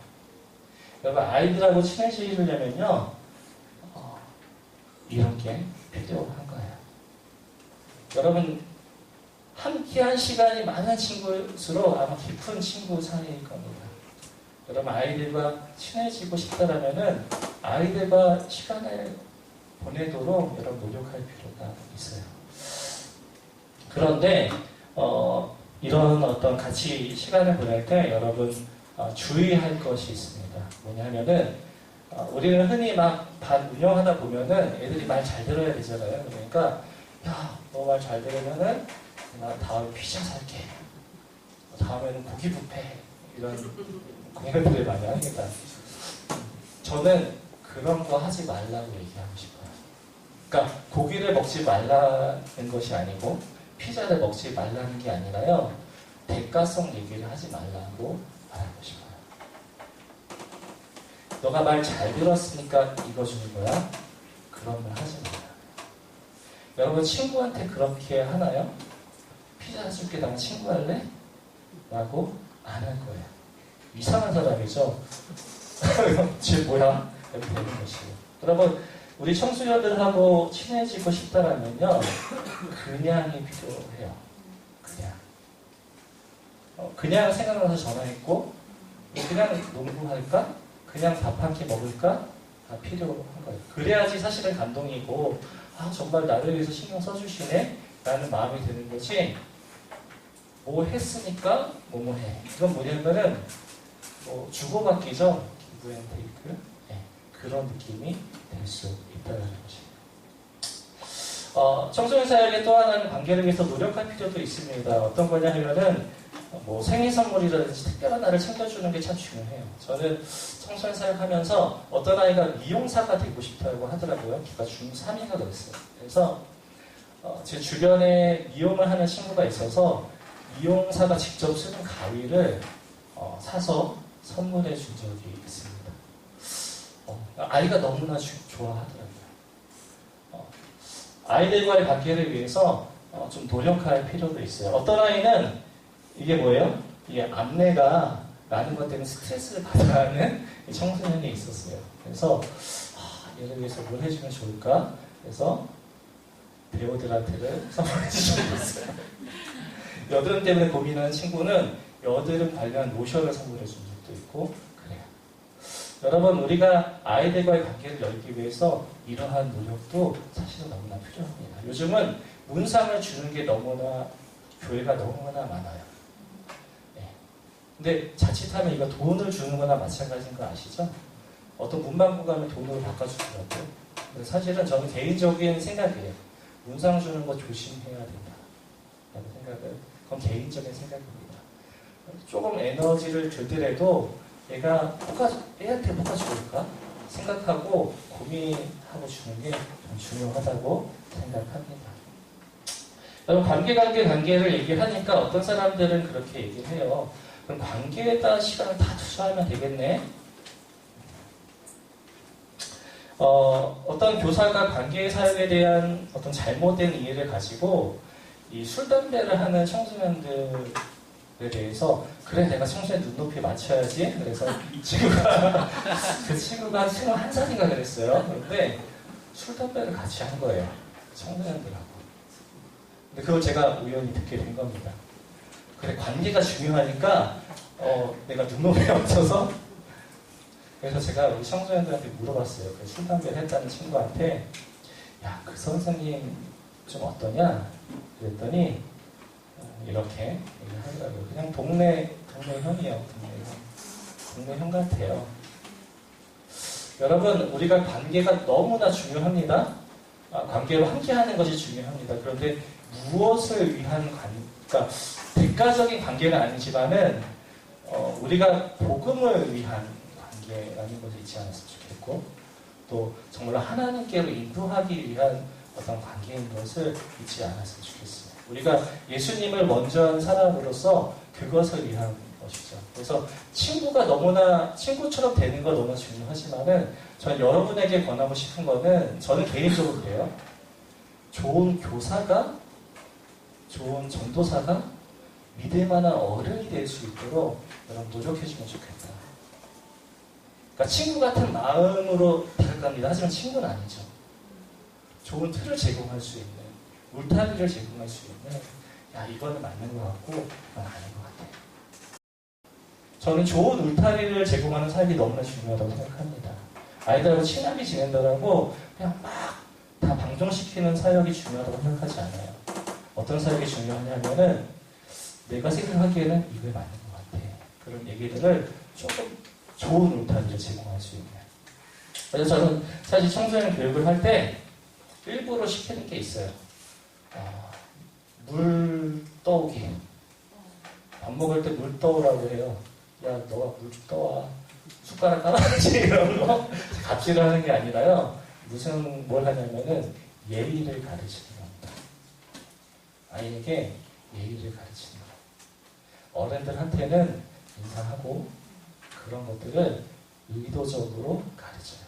여러분, 아이들하고 친해지려면요, 이런 게 필요한 거예요. 여러분, 함께한 시간이 많은 친구일수록 아마 깊은 친구 사이일 겁니다. 여러분, 아이들과 친해지고 싶다라면은 아이들과 시간을 보내도록 여러분 노력할 필요가 있어요. 그런데 이런 어떤 같이 시간을 보낼 때 여러분 주의할 것이 있습니다. 뭐냐면은 우리는 흔히 막 반 운영하다 보면은 애들이 말 잘 들어야 되잖아요. 그러니까 야, 너 말 잘 들으면은 나 다음에 피자 살게. 다음에는 고기 뷔페. 이런 공약들을 많이 합니다. 저는 그런 거 하지 말라고 얘기하고 싶어요. 그러니까 고기를 먹지 말라는 것이 아니고 피자를 먹지 말라는 게 아니라요, 대가성 얘기를 하지 말라고 말하고 싶어요. 너가 말 잘 들었으니까 이거 주는 거야? 그런 말 하지 마요. 여러분, 친구한테 그렇게 하나요? 피자 사줄게, 나 친구 할래? 라고 안 할 거예요. 이상한 사람이죠. 쟤 뭐야? 이렇게 되는 것이에요. 여러분, 우리 청소년들하고 친해지고 싶다라면요, 그냥이 필요해요. 그냥 생각나서 전화했고, 그냥 농구할까? 그냥 밥 한 끼 먹을까? 필요한 거예요. 그래야지 사실은 감동이고, 정말 나를 위해서 신경 써주시네? 라는 마음이 드는 거지, 뭐 했으니까 뭐뭐 해. 이건 뭐냐면은, 주고받기죠. 기브 앤 테이크. 네, 그런 느낌이 될 수 있다는 것입니다. 청소년 사역의 또 하나는 관계를 위해서 노력할 필요도 있습니다. 어떤 거냐 하면은, 생일 선물이라든지 특별한 날을 챙겨주는 게 참 중요해요. 저는 청소년 사역하면서 어떤 아이가 미용사가 되고 싶다고 하더라고요. 걔가 중3인가 그랬어요. 그래서 제 주변에 미용을 하는 친구가 있어서 미용사가 직접 쓰는 가위를 사서 선물해 준 적이 있습니다. 아이가 너무나 좋아하더라고요. 아이들과의 관계를 위해서 좀 노력할 필요도 있어요. 어떤 아이는 이게 뭐예요? 이게 암내가 나는 것 때문에 스트레스를 받아야 하는 청소년이 있었어요. 그래서 얘를 위해서 뭘 해주면 좋을까? 그래서 데오드란트를 선물해 주셨어요. 여드름 때문에 고민하는 친구는 여드름 관련 로션을 선물해 준 적도 있고 그래요. 여러분, 우리가 아이들과의 관계를 열기 위해서 이러한 노력도 사실은 너무나 필요합니다. 요즘은 문상을 주는 게 너무나 교회가 너무나 많아요. 근데 자칫하면 이거 돈을 주는 거나 마찬가지인 거 아시죠? 어떤 문방구 가면 돈으로 바꿔주더라고요. 근데 사실은 저는 개인적인 생각이에요. 문상 주는 거 조심해야 된다. 라는 생각을, 그건 개인적인 생각입니다. 조금 에너지를 들더라도 애한테 뭐가 좋을까? 생각하고 고민하고 주는 게 좀 중요하다고 생각합니다. 여러분, 관계를 얘기하니까 어떤 사람들은 그렇게 얘기를 해요. 그럼 관계에다 시간을 다 투자하면 되겠네. 어떤 교사가 관계 사역에 대한 어떤 잘못된 이해를 가지고 이 술, 담배를 하는 청소년들에 대해서 그래, 내가 청소년 눈높이 맞춰야지. 그래서 그 친구가 한 21살인가 그랬어요. 그런데 술, 담배를 같이 한 거예요. 청소년들하고. 근데 그걸 제가 우연히 듣게 된 겁니다. 그래, 관계가 중요하니까 내가 눈높이에 맞춰서, 그래서 제가 우리 청소년들한테 물어봤어요. 그 술, 담배를 했다는 친구한테, 야, 그 선생님 좀 어떠냐? 그랬더니 이렇게 얘기하더라고요. 그냥 동네 형이에요. 동네 형 같아요. 여러분, 우리가 관계가 너무나 중요합니다. 관계로 함께하는 것이 중요합니다. 그런데 무엇을 위한 그러니까 대가적인 관계는 아니지만은 우리가 복음을 위한 관계라는 것을 잊지 않았으면 좋겠고, 또 정말로 하나님께로 인도하기 위한 어떤 관계인 것을 잊지 않았으면 좋겠습니다. 우리가 예수님을 먼저 한 사람으로서 그것을 위한 것이죠. 그래서 친구처럼 되는 거 너무 중요하지만은, 저는 여러분에게 권하고 싶은 거는, 저는 개인적으로 그래요. 좋은 교사가, 좋은 전도사가 믿을 만한 어른이 될 수 있도록 여러분 노력해주면 좋겠다. 그러니까 친구 같은 마음으로 다가갑니다. 하지만 친구는 아니죠. 좋은 틀을 제공할 수 있는, 울타리를 제공할 수 있는, 야, 이거는 맞는 것 같고 이건 아닌 것 같아. 저는 좋은 울타리를 제공하는 사역이 너무나 중요하다고 생각합니다. 아이들하고 친하게 지낸다라고 그냥 막 다 방종시키는 사역이 중요하다고 생각하지 않아요. 어떤 사역이 중요하냐면은, 내가 생각하기에는 이게 맞는 것 같아. 그런 얘기들을 조금 좋은 울타리를 제공할 수 있는. 그래서 저는 사실 청소년 교육을 할 때 일부러 시키는 게 있어요. 물 떠오기. 밥 먹을 때 물 떠오라고 해요. 야, 너가 물 좀 떠와. 숟가락 깔아야지. 이런 거. 갑질을 하는 게 아니라요. 뭘 하냐면은 예의를 가르치는 겁니다. 아이에게 예의를 가르치는 거예요. 어른들한테는 인사하고 그런 것들을 의도적으로 가르쳐요.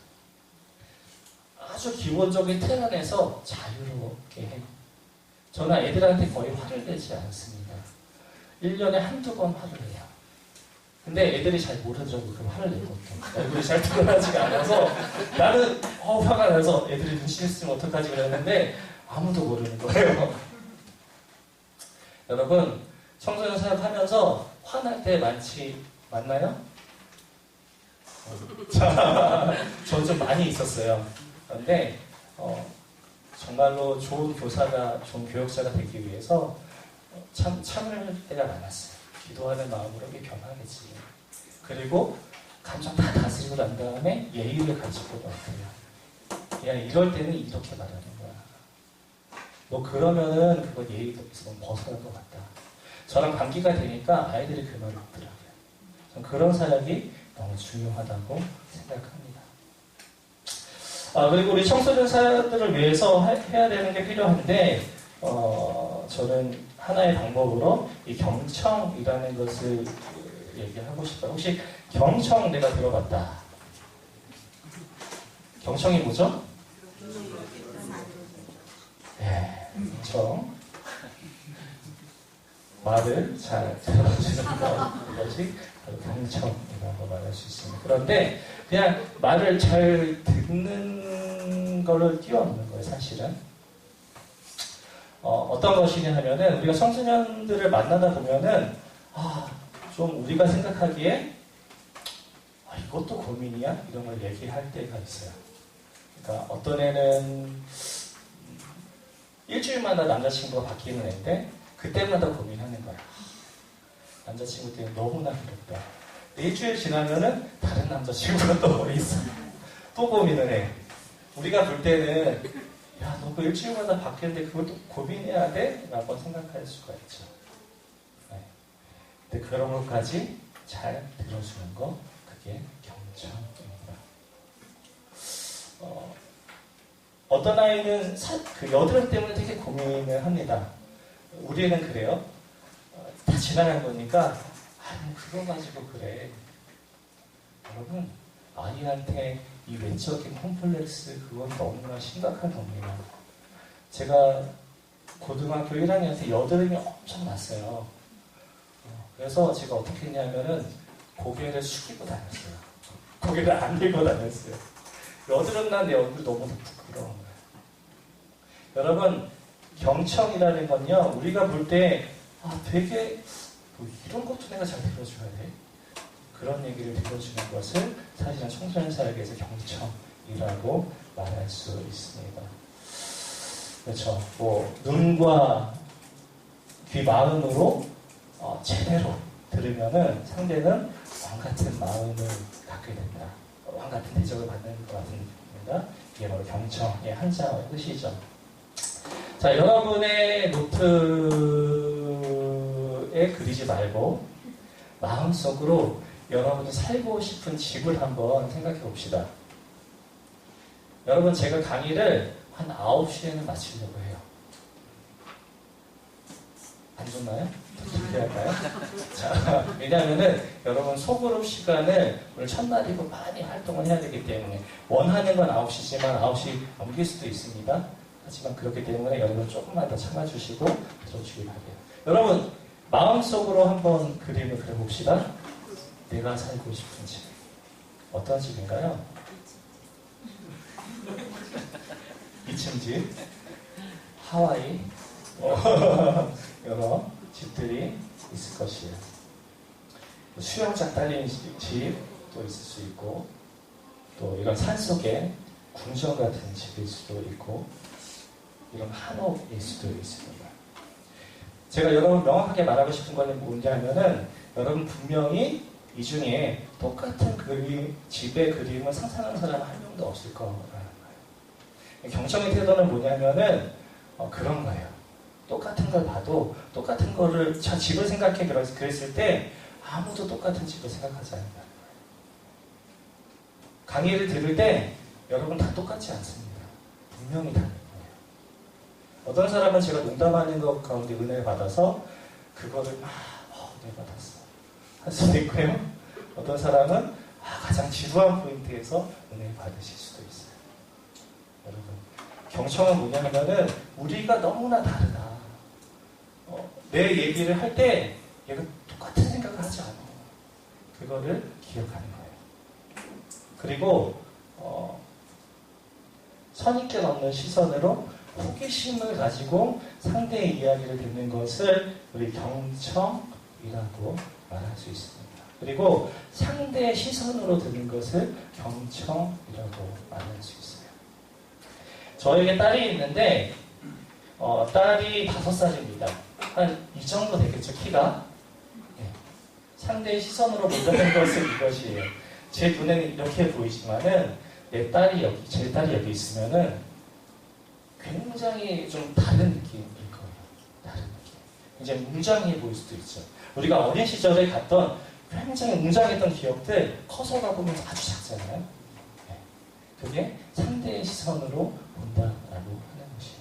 아주 기본적인 틀 안에서 자유롭게 해요. 저는 애들한테 거의 화를 내지 않습니다. 1년에 한두 번 화를 내요. 근데 애들이 잘 모르더라고. 그럼 화를 내거든. 얼굴이 잘 드러나지가 않아서 나는 화가 나서 애들이 눈치를 쓰면 어떡하지 그랬는데 아무도 모르는 거예요. 여러분, 청소년 사역하면서 화날 때 맞나요? 자, 저는 좀 많이 있었어요. 그런데 정말로 좋은 교사가, 좋은 교역자가 되기 위해서 참을 때가 많았어요. 기도하는 마음으로 이게 변하겠지. 그리고 감정 다 다스리고 난 다음에 예의를 가지고 왔어요. 그냥 이럴 때는 이렇게 말하는 거야. 너 그러면은 그거 예의에서 벗어날 것 같다. 저랑 관계가 되니까 아이들이 그 말을 듣더라고요. 저는 그런 사역이 너무 중요하다고 생각합니다. 그리고 우리 청소년 사역들을 위해서 해야 되는 게 필요한데, 저는 하나의 방법으로 이 경청이라는 것을 얘기하고 싶어요. 혹시 경청 내가 들어봤다. 경청이 뭐죠? 네, 경청. 말을 잘 들어주는 것이 경청이라고 말할 수 있습니다. 그런데 그냥 말을 잘 듣는 거를 뛰어넘는 거예요, 사실은. 어떤 것이냐 하면은 우리가 청소년들을 만나다 보면은 좀 우리가 생각하기에 이것도 고민이야? 이런 걸 얘기할 때가 있어요. 그러니까 어떤 애는 일주일마다 남자친구가 바뀌는 애인데 그때마다 고민하는 거야. 남자친구 때문에 너무나 그립다. 일주일 지나면은 다른 남자친구가 또 있어. 또 고민을 해. 우리가 볼 때는 야, 너 그 일주일마다 바뀌는데 그걸 또 고민해야 돼? 라고 생각할 수가 있죠. 네. 근데 그런 것까지 잘 들어주는 거, 그게 경청입니다. 어떤 아이는 그 여드름 때문에 되게 고민을 합니다. 우리는 그래요. 다 지나간 거니까 그거 가지고 그래. 여러분, 아이한테 이 외적인 콤플렉스 그건 너무나 심각한 겁니다. 제가 고등학교 1학년 때 여드름이 엄청 났어요. 그래서 제가 어떻게 했냐면은 고개를 숙이고 다녔어요. 고개를 안 들고 다녔어요. 여드름 난 내 얼굴 너무 부끄러운 거예요. 여러분, 경청이라는 건요, 우리가 볼 때 되게 이런 것도 내가 잘 들어줘야 돼. 그런 얘기를 들어주는 것을 사실은 청소년 사역에서 경청이라고 말할 수 있습니다. 그렇죠. 눈과 귀, 마음으로 제대로 들으면은 상대는 왕 같은 마음을 갖게 된다. 왕 같은 대접을 받는 것 같은 느낌입니다. 이게 바로 경청의 한자어의 뜻이죠. 자, 여러분의 노트에 그리지 말고 마음속으로 여러분이 살고 싶은 집을 한번 생각해 봅시다. 여러분, 제가 강의를 한 9시에는 마치려고 해요. 안 좋나요? 더 길게 할까요? 자, 왜냐하면은 여러분 소그룹 시간을 오늘 첫날이고 많이 활동을 해야 되기 때문에 원하는 건 9시지만 9시 넘길 수도 있습니다. 하지만 그렇기 때문에 여러분 조금만 더 참아주시고 들어주길 바래요. 여러분, 마음속으로 한번 그림을 그려봅시다. 내가 살고 싶은 집. 어떤 집인가요? 2층 집, 하와이, 여러 집들이 있을 것이에요. 수영장 딸린 집도 있을 수 있고, 또 이런 산속에 궁전 같은 집일 수도 있고, 이런 한옥일 수도 있습니다. 제가 여러분 명확하게 말하고 싶은 거는 뭐냐면은, 여러분 분명히 이 중에 똑같은 집의 그림을 상상하는 사람은 한 명도 없을 거라는 거예요. 경청의 태도는 뭐냐면은 그런 거예요. 똑같은 걸 봐도 똑같은 거를 집을 생각해 그랬을 때 아무도 똑같은 집을 생각하지 않는다는 거예요. 강의를 들을 때 여러분 다 똑같지 않습니다. 분명히 다른 거예요. 어떤 사람은 제가 농담하는 것 가운데 은혜를 받아서 그거를 은혜 받았어 할 수도 있고요. 어떤 사람은 가장 지루한 포인트에서 은혜를 받으실 수도 있어요. 여러분, 경청은 뭐냐면은 우리가 너무나 다르다. 내 얘기를 할 때 얘가 똑같은 생각을 하지 않아. 그거를 기억하는 거예요. 그리고 선입견 없는 시선으로 호기심을 가지고 상대의 이야기를 듣는 것을 우리 경청이라고 말할 수 있습니다. 그리고 상대의 시선으로 듣는 것을 경청이라고 말할 수 있어요. 저에게 딸이 있는데 딸이 5살입니다. 한 이 정도 되겠죠, 키가. 네. 상대의 시선으로 본다는 것은 이것이에요. 제 눈에는 이렇게 보이지만은 제 딸이 여기 있으면은 굉장히 좀 다른 느낌일 거예요. 다른 느낌. 굉장히 웅장해 보일 수도 있죠. 우리가 어린 시절에 갔던 굉장히 웅장했던 기억들 커서 가보면 아주 작잖아요. 네. 그게 상대의 시선으로 본다라고 하는 것이에요.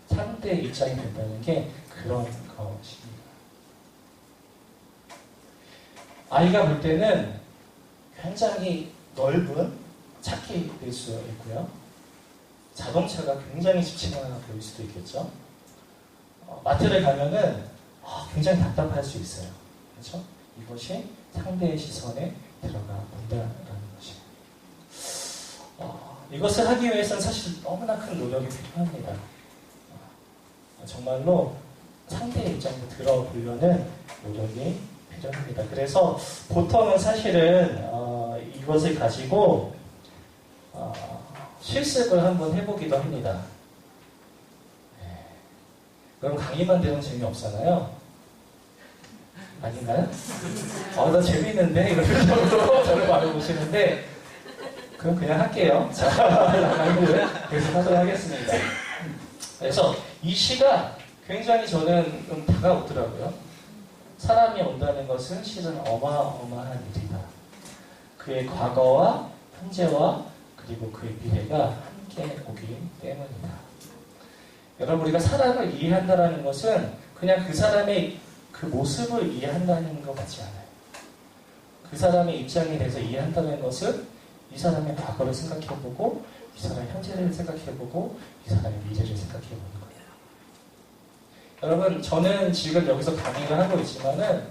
상대의 입장이 된다는 게 그런 것입니다. 아이가 볼 때는 굉장히 넓은 차키일 수 있고요. 자동차가 굉장히 집착하나 보일 수도 있겠죠. 마트를 가면은 굉장히 답답할 수 있어요. 그렇죠? 이것이 상대의 시선에 들어가 본다라는 것이에요. 이것을 하기 위해서는 사실 너무나 큰 노력이 필요합니다. 정말로 상대의 입장도 들어보려는 노력이 필요합니다. 그래서 보통은 사실은 이것을 가지고 실습을 한번 해보기도 합니다. 네. 그럼 강의만 되면 재미없잖아요. 아닌가요? 나 재미있는데? 이런 식으로 저를 말해보시는데 그럼 그냥 할게요. 자, 강의를 계속 하도록 하겠습니다. 그래서 이 시가 굉장히 저는 좀 다가오더라고요. 사람이 온다는 것은 실은 어마어마한 일이다. 그의 과거와 현재와 그리고 그의 미래가 함께 오기 때문이다. 여러분, 우리가 사람을 이해한다는 것은 그냥 그 사람의 그 모습을 이해한다는 것 같지 않아요. 그 사람의 입장에 대해서 이해한다는 것은 이 사람의 과거를 생각해보고 이 사람의 현재를 생각해보고 이 사람의 미래를 생각해보는 거예요. 여러분, 저는 지금 여기서 강의를 하고 있지만은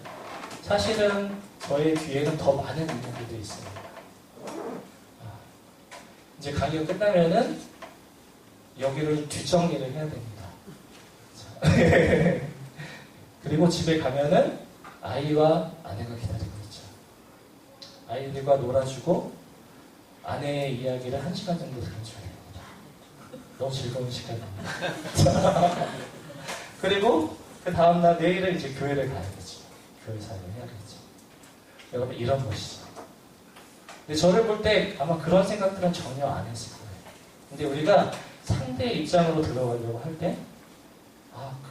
사실은 저의 뒤에는 더 많은 인물들이 있습니다. 이제 강의가 끝나면은 여기를 뒷정리를 해야 됩니다. 그리고 집에 가면은 아이와 아내가 기다리고 있죠. 아이들과 놀아주고 아내의 이야기를 1시간 정도 들어줘야 됩니다. 너무 즐거운 시간입니다. 그리고 그 다음날 내일은 이제 교회를 가야겠죠. 교회 사역을 해야겠죠. 여러분, 이런 것이죠. 근데 저를 볼 때 아마 그런 생각들은 전혀 안 했을 거예요. 근데 우리가 상대의 입장으로 들어가려고 할 때,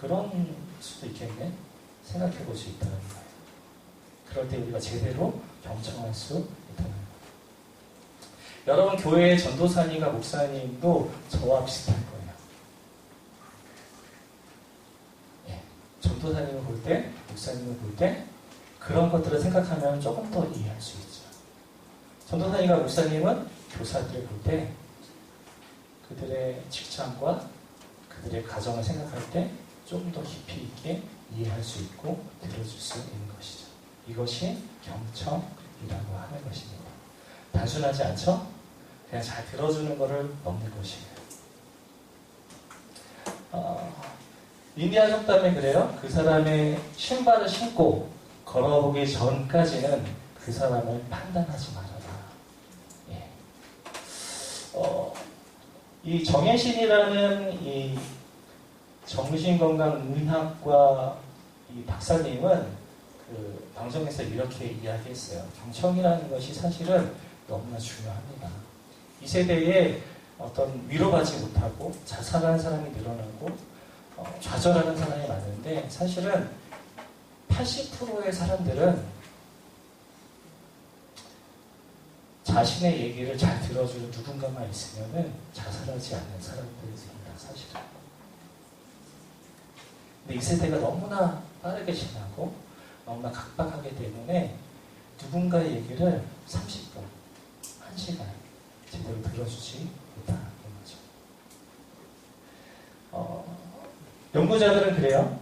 그런 수도 있겠네? 생각해 볼 수 있다는 거예요. 그럴 때 우리가 제대로 경청할 수 있다는 거예요. 여러분, 교회의 전도사님과 목사님도 저와 비슷할 거예요. 전도사님을 볼 때, 목사님을 볼 때 그런 것들을 생각하면 조금 더 이해할 수 있죠. 전도사님과 목사님은 교사들을 볼 때 그들의 직장과 그들의 가정을 생각할 때 조금 더 깊이 있게 이해할 수 있고 들어줄 수 있는 것이죠. 이것이 경청이라고 하는 것입니다. 단순하지 않죠? 그냥 잘 들어주는 것을 먹는 것이에요. 인디안 속담에 그래요. 그 사람의 신발을 신고 걸어보기 전까지는 그 사람을 판단하지 말아라. 예. 이 정혜신이라는 이 정신건강의학과 이 박사님은 그 방송에서 이렇게 이야기했어요. 경청이라는 것이 사실은 너무나 중요합니다. 이 세대에 어떤 위로받지 못하고 자살하는 사람이 늘어나고 좌절하는 사람이 많은데 사실은 80%의 사람들은 자신의 얘기를 잘 들어주는 누군가만 있으면 자살하지 않는 사람들입니다. 사실은. 근데 이 세대가 너무나 빠르게 지나고 너무나 각박하기 때문에 누군가의 얘기를 30분, 1시간 제대로 들어주지 못하는 거죠. 연구자들은 그래요.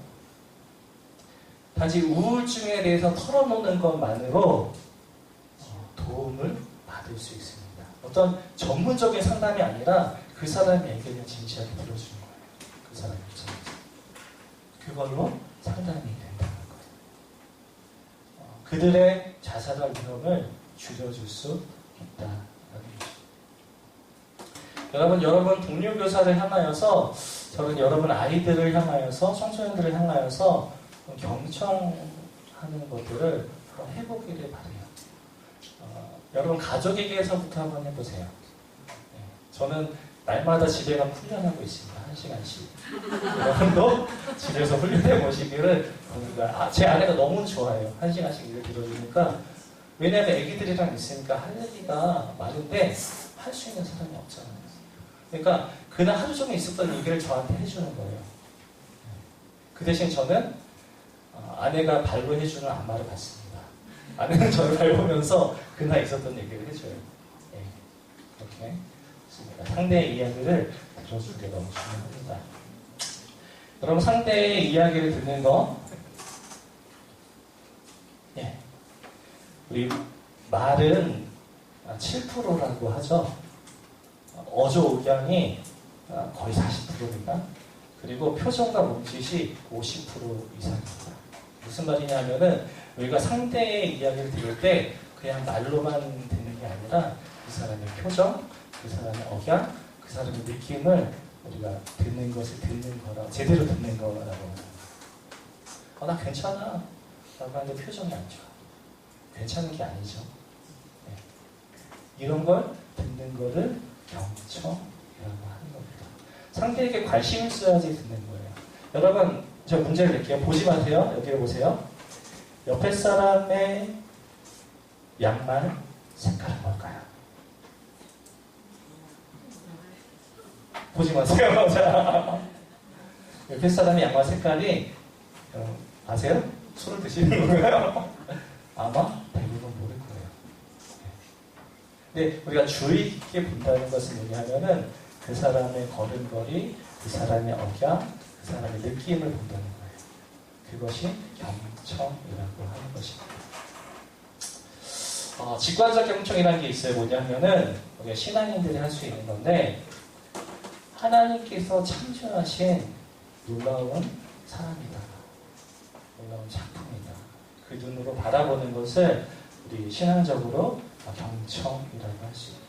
단지 우울증에 대해서 털어놓는 것만으로 받을 수 있습니다. 어떤 전문적인 상담이 아니라 그 사람의 얘기를 진지하게 들어주는 거예요. 그 사람의 입장에서. 그걸로 상담이 된다는 거예요. 그들의 자살할 위험을 줄여줄 수 있다라는 거죠. 여러분 동료교사를 향하여서, 저는 여러분 아이들을 향하여서, 청소년들을 향하여서 경청하는 것들을 한번 해보기를 바라요. 여러분 가족에게서부터 한번 해보세요. 네, 저는 날마다 집에 가면 훈련하고 있습니다. 1시간씩. 여러분도 집에서 훈련해 보시기를 바랍니다. 제 아내가 너무 좋아해요. 1시간씩 일을 들어주니까. 왜냐하면 애기들이랑 있으니까 할 얘기가 많은데 할 수 있는 사람이 없잖아요. 그러니까 그날 하루 종일 있었던 얘기를 저한테 해주는 거예요. 그 대신 저는 아내가 발로 해주는 안마를 받습니다. 아내는 저를 밟으면서 그날 있었던 얘기를 해줘요. 네, 그렇게 있습니다. 상대의 이야기를 들어주는 게 너무 중요합니다. 여러분 상대의 이야기를 듣는 거, 예, 우리 말은 7%라고 하죠. 어조의견이 거의 40%입니다. 그리고 표정과 몸짓이 50% 이상입니다. 무슨 말이냐면은 우리가 상대의 이야기를 들을 때 그냥 말로만 듣는 게 아니라 그 사람의 표정, 그 사람의 억양, 그 사람의 느낌을 우리가 듣는 것을 듣는 거라, 제대로 듣는 거라고 합니다. 나 괜찮아 라고 하는데 표정이 안 좋아. 괜찮은 게 아니죠. 네. 이런 걸 듣는 거를 경청이라고 하는 겁니다. 상대에게 관심이 있어야지 듣는 거예요. 여러분, 저 문제를 낼게요. 보지 마세요. 여기를 보세요. 옆에 사람의 양말 색깔은 뭘까요? 보지 마세요. 자, 옆에 사람의 양말 색깔이 아세요? 술을 드시는 거예요? 아마 대부분 모를 거예요. 근데 우리가 주의 깊게 본다는 것은 뭐냐면은 그 사람의 걸음걸이, 그 사람의 억양, 그 사람의 느낌을 본다는 거예요. 그것이 경청이라고 하는 것입니다. 직관적 경청이라는 게 있어요. 뭐냐면은 우리가 신앙인들이 할 수 있는 건데, 하나님께서 창조하신 놀라운 사람이다. 놀라운 작품이다. 그 눈으로 바라보는 것을 우리 신앙적으로 경청이라고 할 수 있습니다.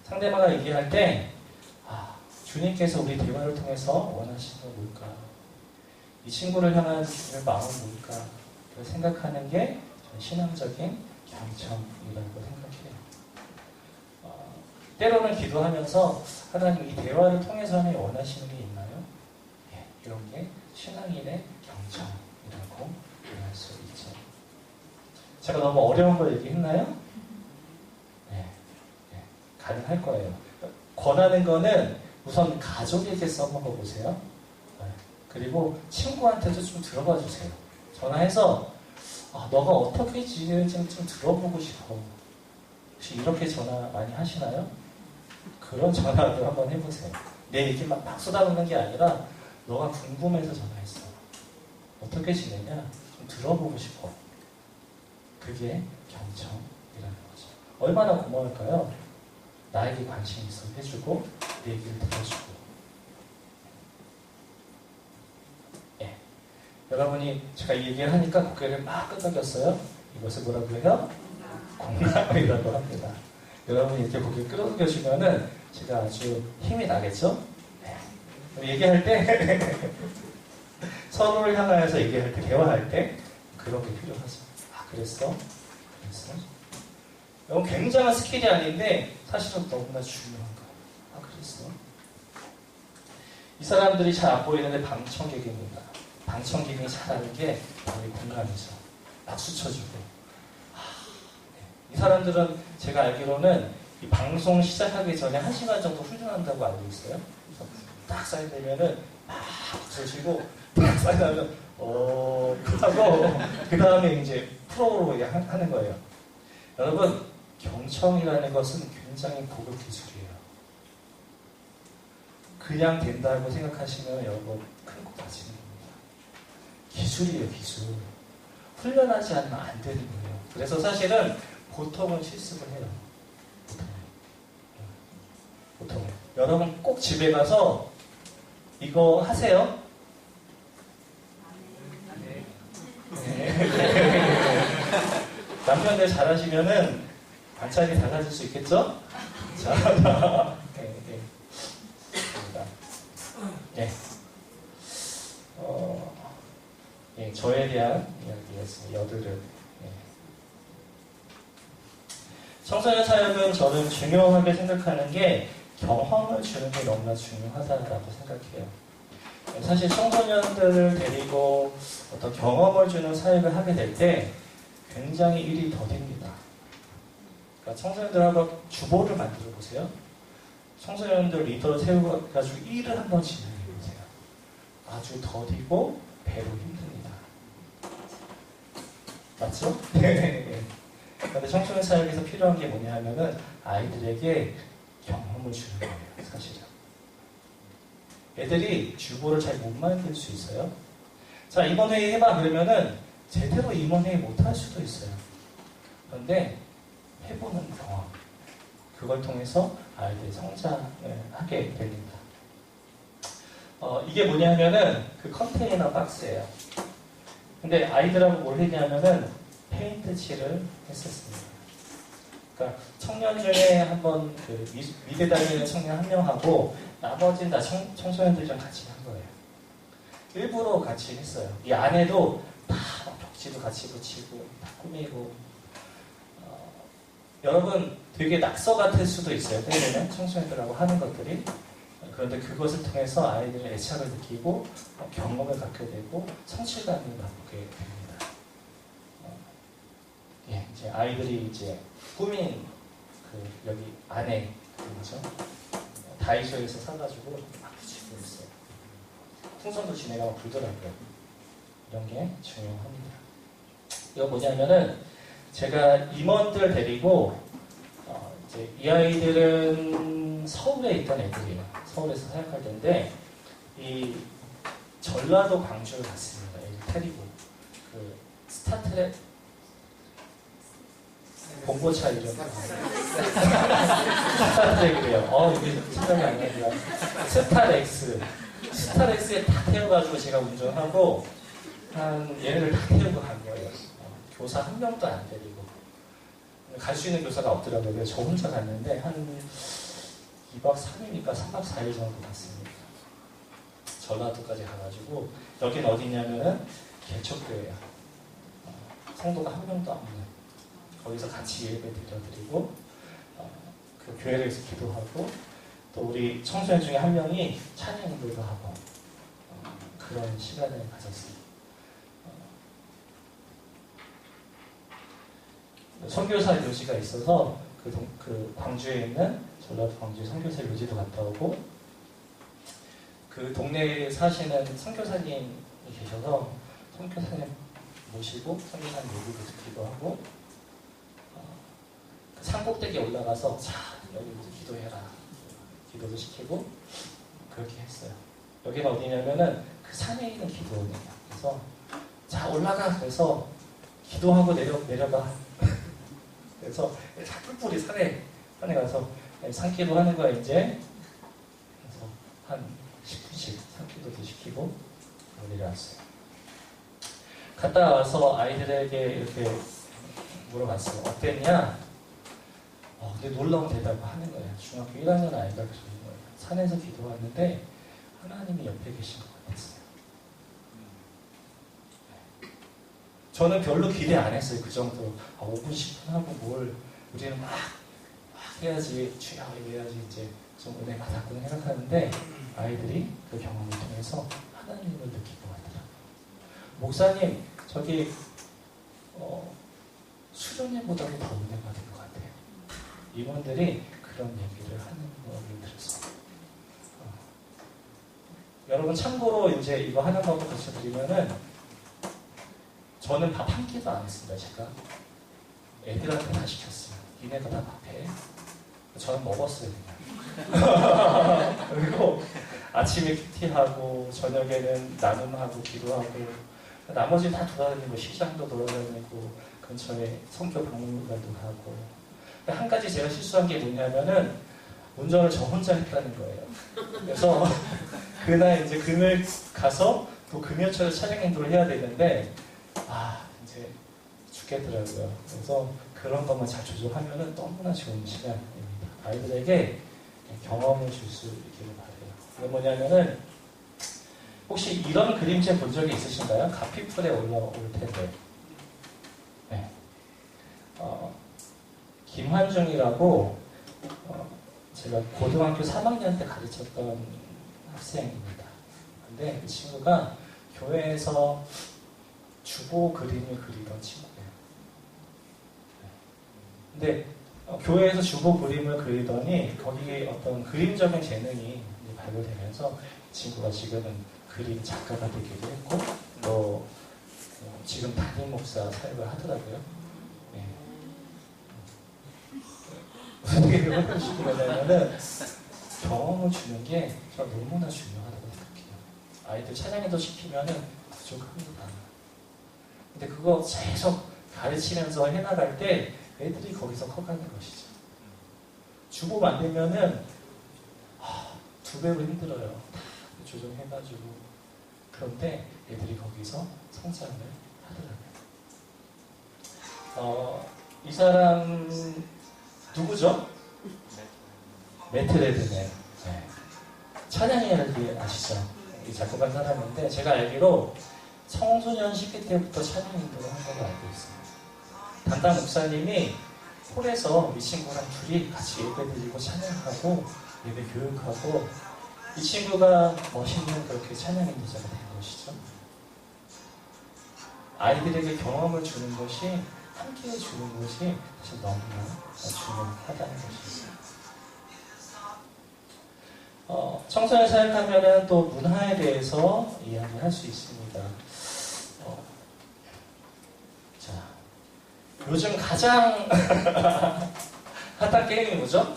상대방과 얘기할 때 주님께서 우리 대화를 통해서 원하시는 건 뭘까? 이 친구를 향한 주님의 마음은 뭘까? 그걸 생각하는 게 신앙적인 경청이라고 생각해요. 때로는 기도하면서 하나님 이 대화를 통해서 하나님 원하시는 게 있나요? 예, 이런 게 신앙인의 경청이라고 할 수 있죠. 제가 너무 어려운 걸 얘기했나요? 네, 가능할 거예요. 권하는 거는 우선 가족에게 써먹어 보세요. 네, 그리고 친구한테도 좀 들어봐 주세요. 전화해서 너가 어떻게 지내는지 좀 들어보고 싶어. 혹시 이렇게 전화 많이 하시나요? 그런 전화도 한번 해보세요. 내 얘기만 막 쏟아붓는 게 아니라 너가 궁금해서 전화했어. 어떻게 지내냐? 좀 들어보고 싶어. 그게 경청이라는 거죠. 얼마나 고마울까요? 나에게 관심 있어 해주고 내 얘기를 들어주고. 예. 여러분이 제가 이 얘기를 하니까 고개를 막 끄덕였어요. 이것을 뭐라고 해요? 공감이라고 합니다. 여러분이 이렇게 고개를 끄덕여주면은 제가 아주 힘이 나겠죠? 네. 얘기할 때 서로를 향하여서 얘기할 때, 대화할 때 그런 게 필요하죠. 그랬어? 이건 굉장한 스킬이 아닌데 사실은 너무나 중요한 거예요. 그랬어? 이 사람들이 잘 안 보이는데 방청객입니다. 방청객이 잘하는 게 바로 공감이죠. 박수 쳐주고. 이 사람들은 제가 알기로는 이 방송 시작하기 전에 1시간 정도 훈련한다고 알고 있어요. 그래서 딱 사인되면은 막 박수 치고 딱 사인하면 하고 그 다음에 이제 프로로 하는 거예요. 여러분, 경청이라는 것은 굉장히 고급 기술이에요. 그냥 된다고 생각하시면 여러분 큰코 다치는 겁니다. 기술이에요, 기술. 훈련하지 않으면 안 되는 거예요. 그래서 사실은 보통은 실습을 해요. 여러분 꼭 집에 가서 이거 하세요. 남편들 잘하시면은 반찬이 달라질 수 있겠죠? 자, 네. 예, 저에 대한 이야기였습니다. 여드름. 예. 청소년 사역은 저는 중요하게 생각하는 게 경험을 주는 게 너무나 중요하다라고 생각해요. 사실 청소년들을 데리고 어떤 경험을 주는 사역을 하게 될 때 굉장히 일이 더 됩니다. 그러니까 청소년들하고 주보를 만들어 보세요. 청소년들 리더를 세워가지고 일을 한번 진행해 보세요. 아주 더디고 배로 힘듭니다. 맞죠? 네. 그런데 청소년 사역에서 필요한 게 뭐냐 하면은 아이들에게 경험을 주는 거예요. 사실은. 애들이 주보를 잘 못 만들 수 있어요. 자, 임원회의 해봐 그러면은 제대로 임원회의 못 할 수도 있어요. 그런데 해보는 경험, 그걸 통해서 아이들이 성장을 하게 됩니다. 이게 뭐냐면은 그 컨테이너 박스예요. 근데 아이들하고 뭘 했냐면은 페인트 칠을 했었습니다. 그러니까 청년 중에 한번 그 미대 다니는 청년 한 명하고 나머지는 다 청소년들이랑 같이 한 거예요. 일부러 같이 했어요. 이 안에도 다 벽지도 같이 붙이고 다 꾸미고 여러분 되게 낙서 같을 수도 있어요. 때로는 청소년들하고 하는 것들이. 그런데 그것을 통해서 아이들의 애착을 느끼고 경험을 갖게 되고 성취감을 맛보게 됩니다. 예, 이제 아이들이 이제 꾸민 그 여기 안에 그거죠. 다이소에서 사가지고 막 붙이고 있어요. 풍선도 지내가 막 불더라고요. 이런 게 중요합니다. 이거 뭐냐면은 제가 임원들 데리고 이제 이 아이들은 서울에 있던 애들이에요. 서울에서 사역할 텐데 이 전라도 광주를 갔습니다. 애들 데리고 그 스타트랙 봉고차 이름 스타트랙이래요. 이게 생각이 안 나네요. 스타렉스에 다 태워가지고 제가 운전하고 얘네들 다 태우고 간 거예요. 교사 한 명도 안 데리고 갈 수 있는 교사가 없더라고요. 그래서 저 혼자 갔는데 한 2박 3일이니까 3박 4일 정도 갔습니다. 전라도까지 가가지고 여긴 어디냐면은 개척교회예요. 성도가 한 명도 없는 거기서 같이 예배 드려드리고 그 교회에서 기도하고 또 우리 청소년 중에 한 명이 찬양들도 하고 그런 시간을 가졌습니다. 선교사 묘지가 있어서 그 광주에 있는 전라도 광주 선교사 묘지도 갔다 오고 그 동네에 사시는 선교사님이 계셔서 선교사님 모시고 선교사님 얘기도 듣기도 하고 그 산꼭대기에 올라가서 자 여기부터 기도해라 기도도 시키고 그렇게 했어요. 여기가 어디냐면은 그 산에 있는 기도원이에요. 그래서 자 올라가 그래서 기도하고 내려가 그래서 다 뿔뿔이 산에 가서 산기도 하는 거야 이제. 그래서 한 10분씩 산기도도 시키고 내려왔어요. 갔다 와서 아이들에게 이렇게 물어봤어요. 어땠냐? 근데 놀라운 대답을 하는 거예요. 중학교 1학년 아이가 그러는 거예요. 산에서 기도하는데 하나님이 옆에 계신 것 같았어요. 저는 별로 기대 안 했어요. 그 정도 5분 10분 하고 뭘 우리는 막 해야지 주여 이래야지 이제 좀 은혜 받았구나 생각하는데 아이들이 그 경험을 통해서 하나님을 느낀 것 같더라고요. 목사님 저기 수련회보다도 더 은혜 받은 것 같아요. 임원들이 그런 얘기를 하는 걸 들었어요. 여러분 참고로 이제 이거 하는 법을 가르쳐드리면은 저는 밥 한 끼도 안 했습니다. 제가 애들한테 다 시켰어요. 니네가 다 밥해. 저는 먹었어요 그냥. 그리고 아침에 큐티하고 저녁에는 나눔하고 기도하고 나머지 다 돌아다니고 시장도 돌아다니고 근처에 성교 박물관도 하고 한 가지 제가 실수한 게 뭐냐면은 운전을 저 혼자 했다는 거예요. 그래서 그날 이제 금요일 가서 또 금요철에 차량 인도를 해야 되는데 이제 죽겠더라고요. 그래서 그런 것만 잘 조정하면은 너무나 좋은 시간입니다. 아이들에게 경험을 줄 수 있기를 바래요. 이게 뭐냐면은 혹시 이런 그림체 본 적이 있으신가요? 가피풀에 올라올 텐데. 네. 김환중이라고 제가 고등학교 3학년 때 가르쳤던 학생입니다. 근데 그 친구가 교회에서 주보 그림을 그리던 친구예요. 근데 교회에서 주보 그림을 그리더니 거기에 어떤 그림적인 재능이 발견되면서 그 친구가 지금은 그림 작가가 되기도 했고 또 지금 담임 목사 사역을 하더라고요. 네. 어떻게 그런 식으로 하냐면은 경험을 주는 게 저 너무나 중요하다고 생각해요. 아이들 찬양에도 시키면은 부족합니다. 근데 그거 계속 가르치면서 해나갈 때 애들이 거기서 커가는 것이죠. 주보 만들면은 2배로 힘들어요. 조정해가지고. 그런데 애들이 거기서 성장을 하더라고요. 이 사람 누구죠? 매트 레드네. 네. 찬양이라는 아시죠? 이 작곡한 사람인데 제가 알기로 청소년 시기 때부터 찬양 인도를 한 걸로 알고 있습니다. 담당 목사님이 홀에서 이 친구랑 둘이 같이 예배 드리고 찬양하고 예배 교육하고 이 친구가 멋있는 그렇게 찬양 인도자가 된 것이죠. 아이들에게 경험을 주는 것이 함께 주는 것이 사실 너무나 중요하다는 것입니다. 청소년 사역하면은 또 문화에 대해서 이야기할 수 있습니다. 자, 요즘 가장 핫한 게임이 뭐죠?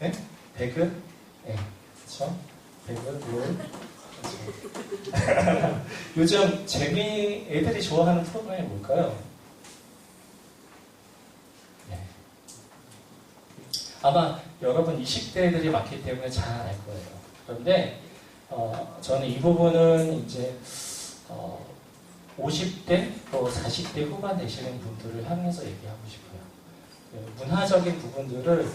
네? 배그? 네, 그렇죠. 배그, 롤. 요즘 애들이 좋아하는 프로그램이 뭘까요? 네. 아마 여러분 20대들이 많기 때문에 잘 알 거예요. 그런데 저는 이 부분은 이제 50대 또 40대 후반 되시는 분들을 향해서 얘기하고 싶어요. 문화적인 부분들을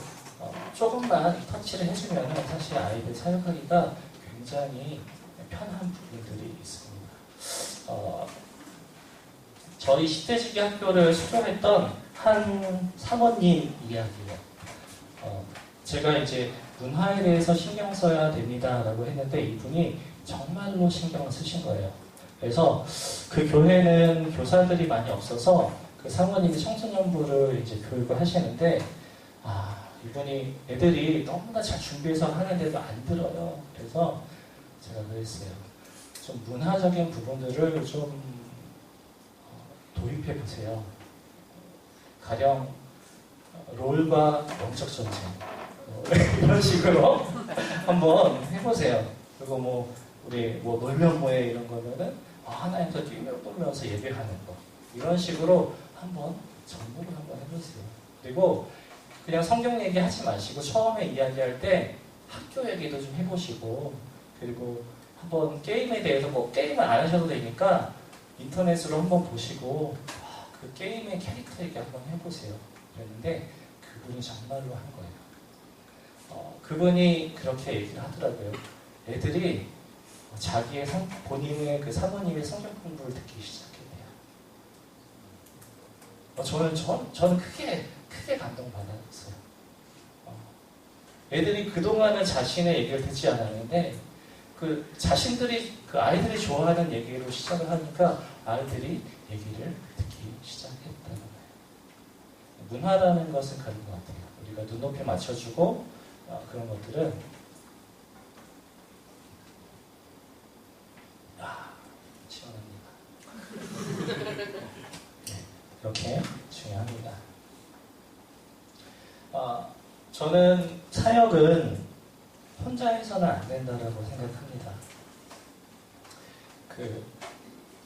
조금만 터치를 해주면 사실 아이들 사역하기가 굉장히 편한 부분들이 있습니다. 저희 시대지기 학교를 수료했던 한 사모님 이야기예요. 제가 이제 문화에 대해서 신경 써야 됩니다라고 했는데 이분이 정말로 신경을 쓰신 거예요. 그래서 그 교회는 교사들이 많이 없어서 그 사모님이 청소년부를 이제 교육을 하시는데 이분이 애들이 너무나 잘 준비해서 하는데도 안 들어요. 그래서 제가 그랬어요. 좀 문화적인 부분들을 좀 도입해 보세요. 가령 롤과 영적 전쟁 이런 식으로 한번 해보세요. 그리고 우리 놀면 뭐해 이런 거면은 하나님도 뛰며 놀면서 예배하는 거 이런 식으로 한번 정보를 한번 해보세요. 그리고 그냥 성경 얘기하지 마시고 처음에 이야기할 때 학교 얘기도 좀 해보시고 그리고 한번 게임에 대해서 게임을 안 하셔도 되니까 인터넷으로 한번 보시고 그 게임의 캐릭터 얘기 한번 해보세요. 그랬는데 그분이 정말로 한 거예요. 그분이 그렇게 얘기를 하더라고요. 애들이 자기의 본인의 그 사모님의 성경 공부를 듣기 시작했대요. 저는 크게 감동받았어요. 애들이 그동안은 자신의 얘기를 듣지 않았는데 자신들이 그 아이들이 좋아하는 얘기로 시작을 하니까 아이들이 얘기를 듣기 시작했다는 거예요. 문화라는 것은 그런 것 같아요. 우리가 눈높이 맞춰주고 그런 것들은 시원합니다. 네, 이렇게 중요합니다. 저는 사역은 혼자 해서는 안 된다라고 생각합니다.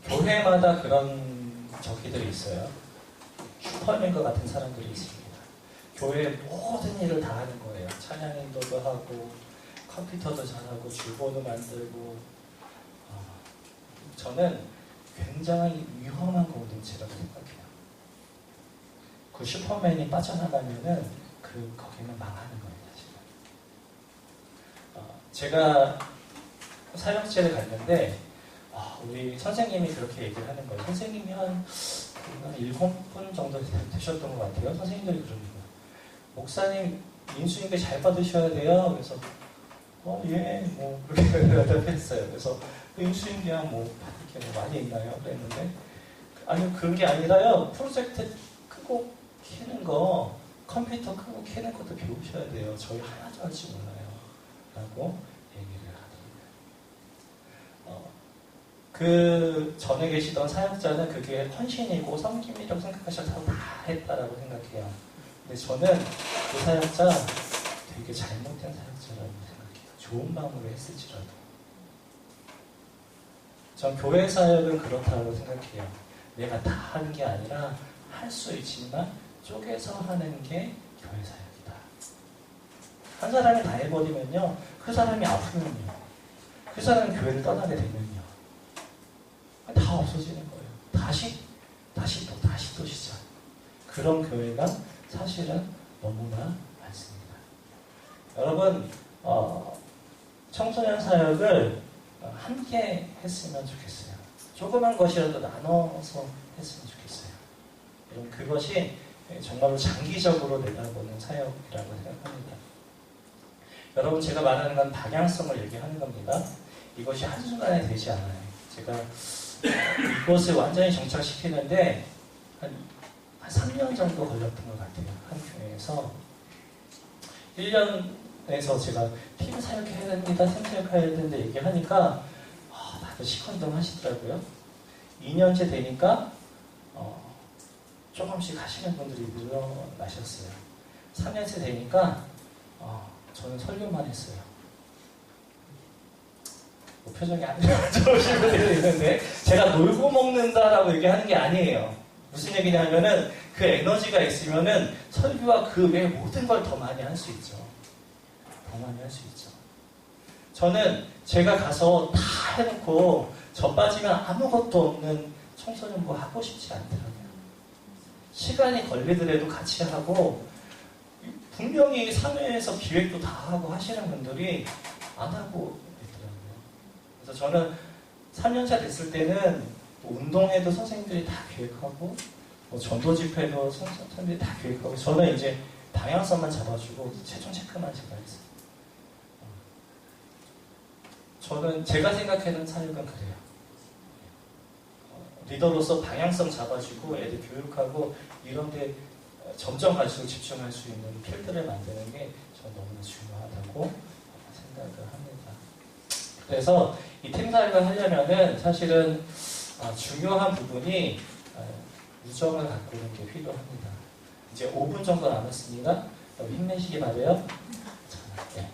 교회마다 그런 저기들이 있어요. 슈퍼맨과 같은 사람들이 있습니다. 교회 모든 일을 다 하는 거예요. 찬양 인도도 하고 컴퓨터도 잘하고 주보도 만들고. 저는 굉장히 위험한 공동체라고 생각해요. 그 슈퍼맨이 빠져나가면은 거기는 망하는 거예요. 제가 사역지를 갔는데 우리 선생님이 그렇게 얘기를 하는 거예요. 선생님이 한 7분 정도 되셨던 것 같아요. 선생님들이 그러는 거예요. 목사님 인수인계 잘 받으셔야 돼요. 그래서 예, 뭐 그렇게 대답했어요. 그래서 인수인계야 뭐 받을 게 많이 있나요? 그랬는데 아니요, 그런 게 아니라요. 프로젝트 끄고 켜는 거, 컴퓨터 끄고 켜는 것도 배우셔야 돼요. 저희 하나도 할 줄 몰라요. 라고 얘기를 하더라고요. 그 전에 계시던 사역자는 그게 헌신이고 섬김이라고 생각하셔서 다 했다라고 생각해요. 근데 저는 그 사역자 되게 잘못된 사역자라고 생각해요. 좋은 마음으로 했을지라도. 전 교회 사역은 그렇다고 생각해요. 내가 다 하는 게 아니라 할 수 있지만 쪼개서 하는 게 교회 사역이다. 한 사람이 다 해버리면요, 그 사람이 아프면요, 그 사람이 교회를 떠나게 되면요, 다 없어지는 거예요. 다시 또 시작. 그런 교회가 사실은 너무나 많습니다. 여러분, 청소년 사역을 함께 했으면 좋겠어요. 조그만 것이라도 나눠서 했으면 좋겠어요. 여러분, 그것이 정말로 장기적으로 내다보는 사역이라고 생각합니다. 여러분, 제가 말하는 건 방향성을 얘기하는 겁니다. 이것이 한순간에 되지 않아요. 제가 이것을 완전히 정착시키는데 한 3년 정도 걸렸던 것 같아요. 한 교회에서 1년에서 제가 팀 사역해야 됩니다, 팀 사역해야 되는데 얘기하니까 다들 시큰둥 하시더라고요. 2년째 되니까 조금씩 하시는 분들이 늘어나셨어요. 3년째 되니까 저는 설교만 했어요. 뭐 표정이 안 좋으신 분들이 있는데 제가 놀고 먹는다라고 얘기하는 게 아니에요. 무슨 얘기냐면은 그 에너지가 있으면은 설교와 그 외 모든 걸 더 많이 할 수 있죠. 더 많이 할 수 있죠. 저는 제가 가서 다 해놓고 저 빠지면 아무것도 없는 청소년부 하고 싶지 않더라고요. 시간이 걸리더라도 같이 하고, 분명히 사회에서 기획도 다 하고 하시는 분들이 안 하고 있더라고요. 그래서 저는 3년차 됐을 때는 뭐 운동회도 선생님들이 다 기획하고, 뭐 전도 집회도 선생님들이 다 기획하고, 저는 이제 방향성만 잡아주고 최종 체크만 제가 했어요. 저는 제가 생각하는 사역은 그래요. 리더로서 방향성 잡아주고 애들 교육하고 이런데 점점 갈수록 집중할 수 있는 필드를 만드는 게 저는 너무나 중요하다고 생각을 합니다. 그래서 이 팀 사역을 하려면은 사실은 중요한 부분이 우정을 가꾸는 게 필요합니다. 이제 5분 정도 남았으니까 힘내시기 바라요. 네.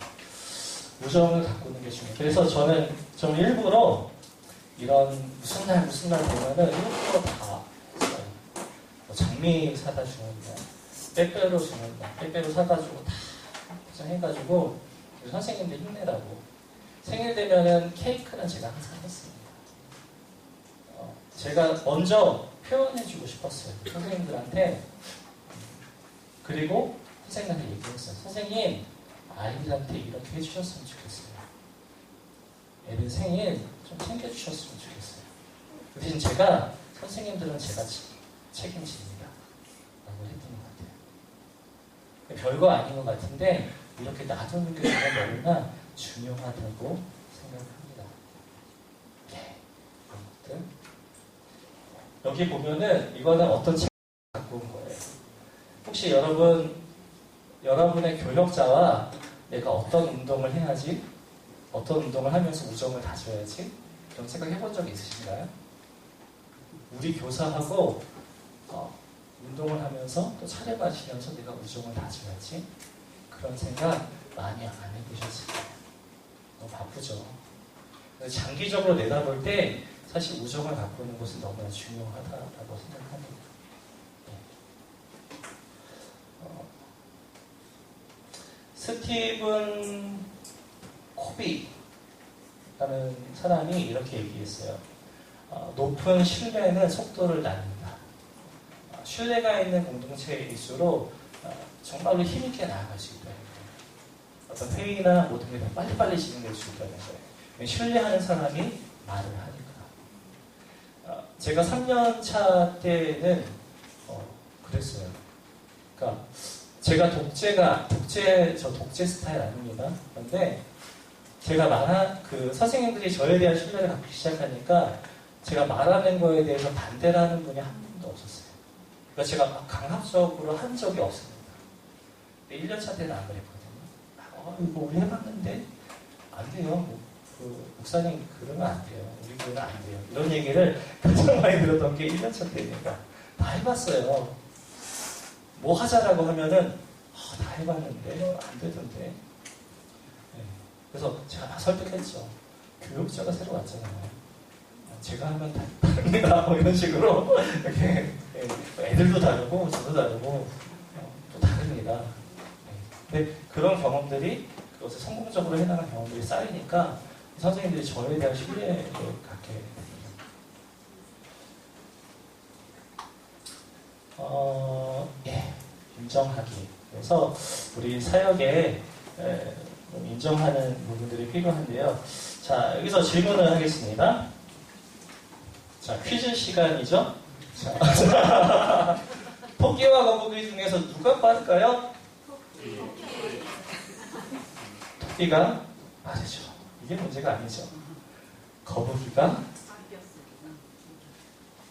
우정을 가꾸는 게 중요해요. 그래서 저는 좀 일부러 이런 무슨 날 되면은 일부러 다 했어요. 뭐 장미 사다 주는다, 빼빼로 주는다, 빼빼로 사가지고 다 포장해가지고 선생님들 힘내라고. 생일 되면은 케이크는 제가 항상 했습니다. 제가 먼저 표현해주고 싶었어요. 선생님들한테. 그리고 선생님한테 얘기했어요. 선생님, 아이들한테 이렇게 해주셨으면 좋겠어요. 애들 생일 좀 챙겨주셨으면 좋겠어요. 그 대신 제가, 선생님들은 제가 책임집니다. 라고 했던 것 같아요. 별거 아닌 것 같은데 이렇게 놔두는 게 정말 너무나 중요하다고 생각합니다. 네, 그런 것들. 여기 보면은 이거는 어떤 책을 갖고 온 거예요. 혹시 여러분의 교역자와 내가 어떤 운동을 해야지, 어떤 운동을 하면서 우정을 다져야지, 그런 생각 해본 적 있으신가요? 우리 교사하고 운동을 하면서 또 차례 마시면서 내가 우정을 다져야지, 그런 생각 많이 안 해보셨을 거예요. 너무 바쁘죠. 장기적으로 내다볼 때 사실 우정을 가꾸는 것은 너무나 중요하다고 생각합니다. 네. 스티븐 코비라는 사람이 이렇게 얘기했어요. 높은 신뢰는 속도를 낳는다. 신뢰가 있는 공동체일수록 정말로 힘있게 나아갈 수 있다는 거예요. 어떤 회의나 모든 게 더 빨리빨리 진행될 수 있다는 거예요. 신뢰하는 사람이 말을 하니까. 제가 3년 차 때는 그랬어요. 그러니까 제가 저 독재 스타일 아닙니다. 그런데 제가 선생님들이 저에 대한 신뢰를 갖기 시작하니까 제가 말하는 거에 대해서 반대를 하는 분이 한 분도 없었어요. 그러니까 제가 막 강압적으로 한 적이 없습니다. 1년차 때는 안 그랬거든요. 이거 우리 해봤는데 안 돼요. 목사님 그러면 안 돼요. 우리 교회는 안 돼요. 이런 얘기를 가장 많이 들었던 게 1년차 때니까 다 해봤어요. 뭐 하자라고 하면은 다 해봤는데 안 되던데. 네. 그래서 제가 다 설득했죠. 교육자가 새로 왔잖아요. 제가 하면 다릅니다. 뭐 이런 식으로 이렇게 애들도 다르고 저도 다르고 또 다릅니다. 근데 그런 경험들이 그것을 성공적으로 해나가는 경험들이 쌓이니까 선생님들이 저에 대한 신뢰를 갖게 됩니다. 인정하기. 그래서 우리 사역에 인정하는 부분들이 필요한데요. 자, 여기서 질문을 하겠습니다. 자, 퀴즈 시간이죠? 자, 토끼와 거북이 중에서 누가 빠를까요? 토끼가 빠르죠. 이게 문제가 아니죠. 거북이가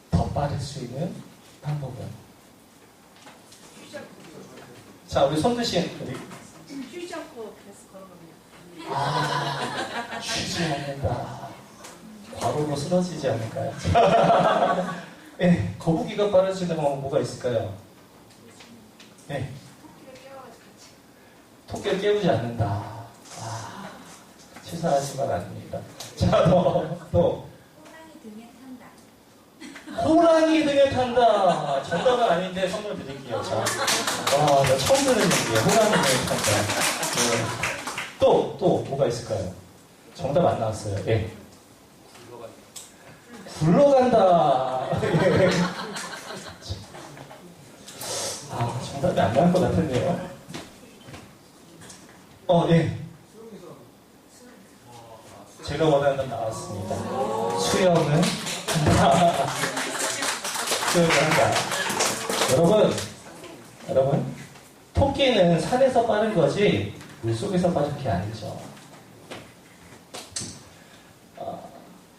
더 빠를 수 있는 방법은? 자, 우리 손 드신 우리 쉬지 않고 계속 걸어갑니다. 쉬지 않는다. 과로로 쓰러지지 않을까요? 네, 거북이가 빠르지는 뭐가 있을까요? 네. 토끼를 깨우지 않는다. 치사하지만 않습니다. 자, 또. 호랑이 등에 탄다. 호랑이 등에 탄다. 정답은 아닌데 선물 드릴게요. 자. 나 처음 듣는 얘기예요. 호랑이 등에 탄다. 네. 또, 뭐가 있을까요? 정답 안 나왔어요. 예. 굴러간다. 정답이 안 나올 것 같은데요. 예. 제가 원하는 건 나왔습니다. 수영은 한다. 수영을 한다. 여러분, 토끼는 산에서 빠른 거지 물속에서 빠른 게 아니죠.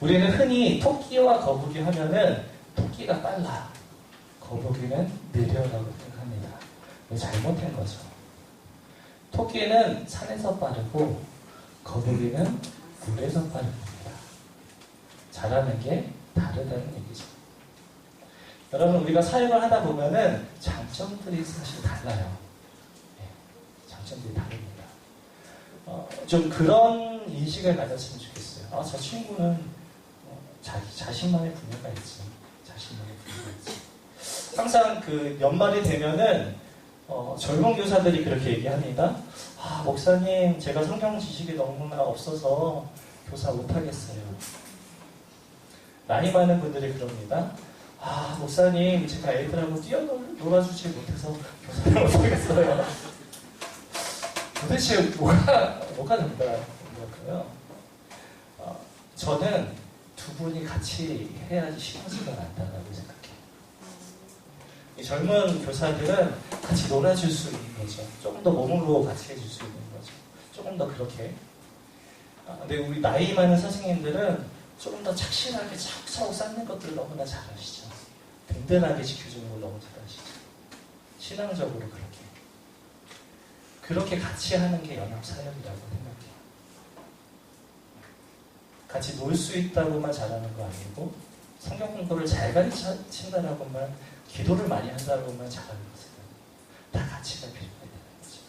우리는 흔히 토끼와 거북이 하면은 토끼가 빨라, 거북이는 느려라고 생각합니다. 잘못된 거죠. 토끼는 산에서 빠르고 거북이는 물에서 빠른 겁니다. 잘하는 게 다르다는 얘기죠. 여러분, 우리가 사역을 하다 보면은 장점들이 사실 달라요. 네, 장점들이 다릅니다. 좀 그런 인식을 가졌으면 좋겠어요. 저 친구는 자신만의 분야가 있지. 항상 그 연말이 되면은 젊은 교사들이 그렇게 얘기합니다. 목사님, 제가 성경 지식이 너무나 없어서 교사 못하겠어요. 나이 많은 분들이 그럽니다. 목사님, 제가 애들하고 뛰어놀아주지 못해서 교사를 못하겠어요. 도대체 뭐가 된다고요? 저는 두 분이 같이 해야지 시너지가 난다고 생각해요. 이 젊은 교사들은 같이 놀아줄 수 있는 거죠. 조금 더 몸으로 같이 해줄 수 있는 거죠. 조금 더 그렇게. 근데 우리 나이 많은 선생님들은 조금 더 착실하게 차곡차곡 쌓는 것들을 너무나 잘하시죠. 든든하게 지켜주는 걸 너무 잘하시죠. 신앙적으로 그렇게 같이 하는 게 연합사역이라고 생각해요. 같이 놀 수 있다고만 잘하는 거 아니고 성경 공부를 잘 가르친다라고만, 기도를 많이 한다고만 잘하는 것은 다 가치가 필요하다는 거죠.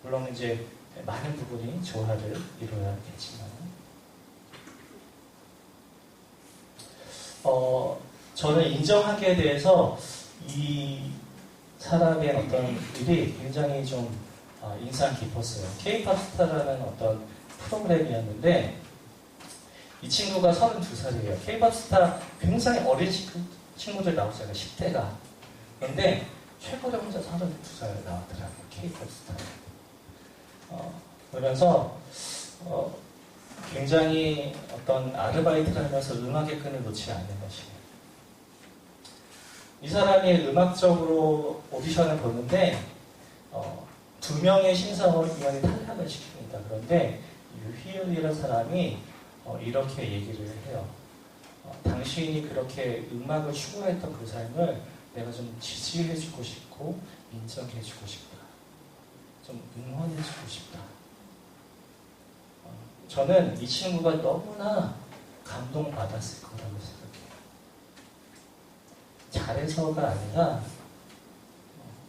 물론 이제 많은 부분이 조화를 이루어야겠지만, 저는 인정하기에 대해서 이 사람의 어떤 일이 굉장히 좀 인상 깊었어요. K-pop 스타라는 어떤 프로그램이었는데 이 친구가 32살이에요. K-pop 스타 굉장히 어린 친구들 나오잖아요. 10대가. 그런데 최고로 혼자 32살 나왔더라고요. K-pop 스타. 그러면서 굉장히 어떤 아르바이트를 하면서 음악의 끈을 놓지 않는 것이에요. 이 사람이 음악적으로 오디션을 보는데 2명의 심사위원이 탈락을 시킵니다. 그런데 유희열이라는 사람이 이렇게 얘기를 해요. 당신이 그렇게 음악을 추구했던 그 삶을 내가 좀 지지해주고 싶고 인정해주고 싶다. 좀 응원해주고 싶다. 저는 이 친구가 너무나 감동받았을 거라고 생각해요. 잘해서가 아니라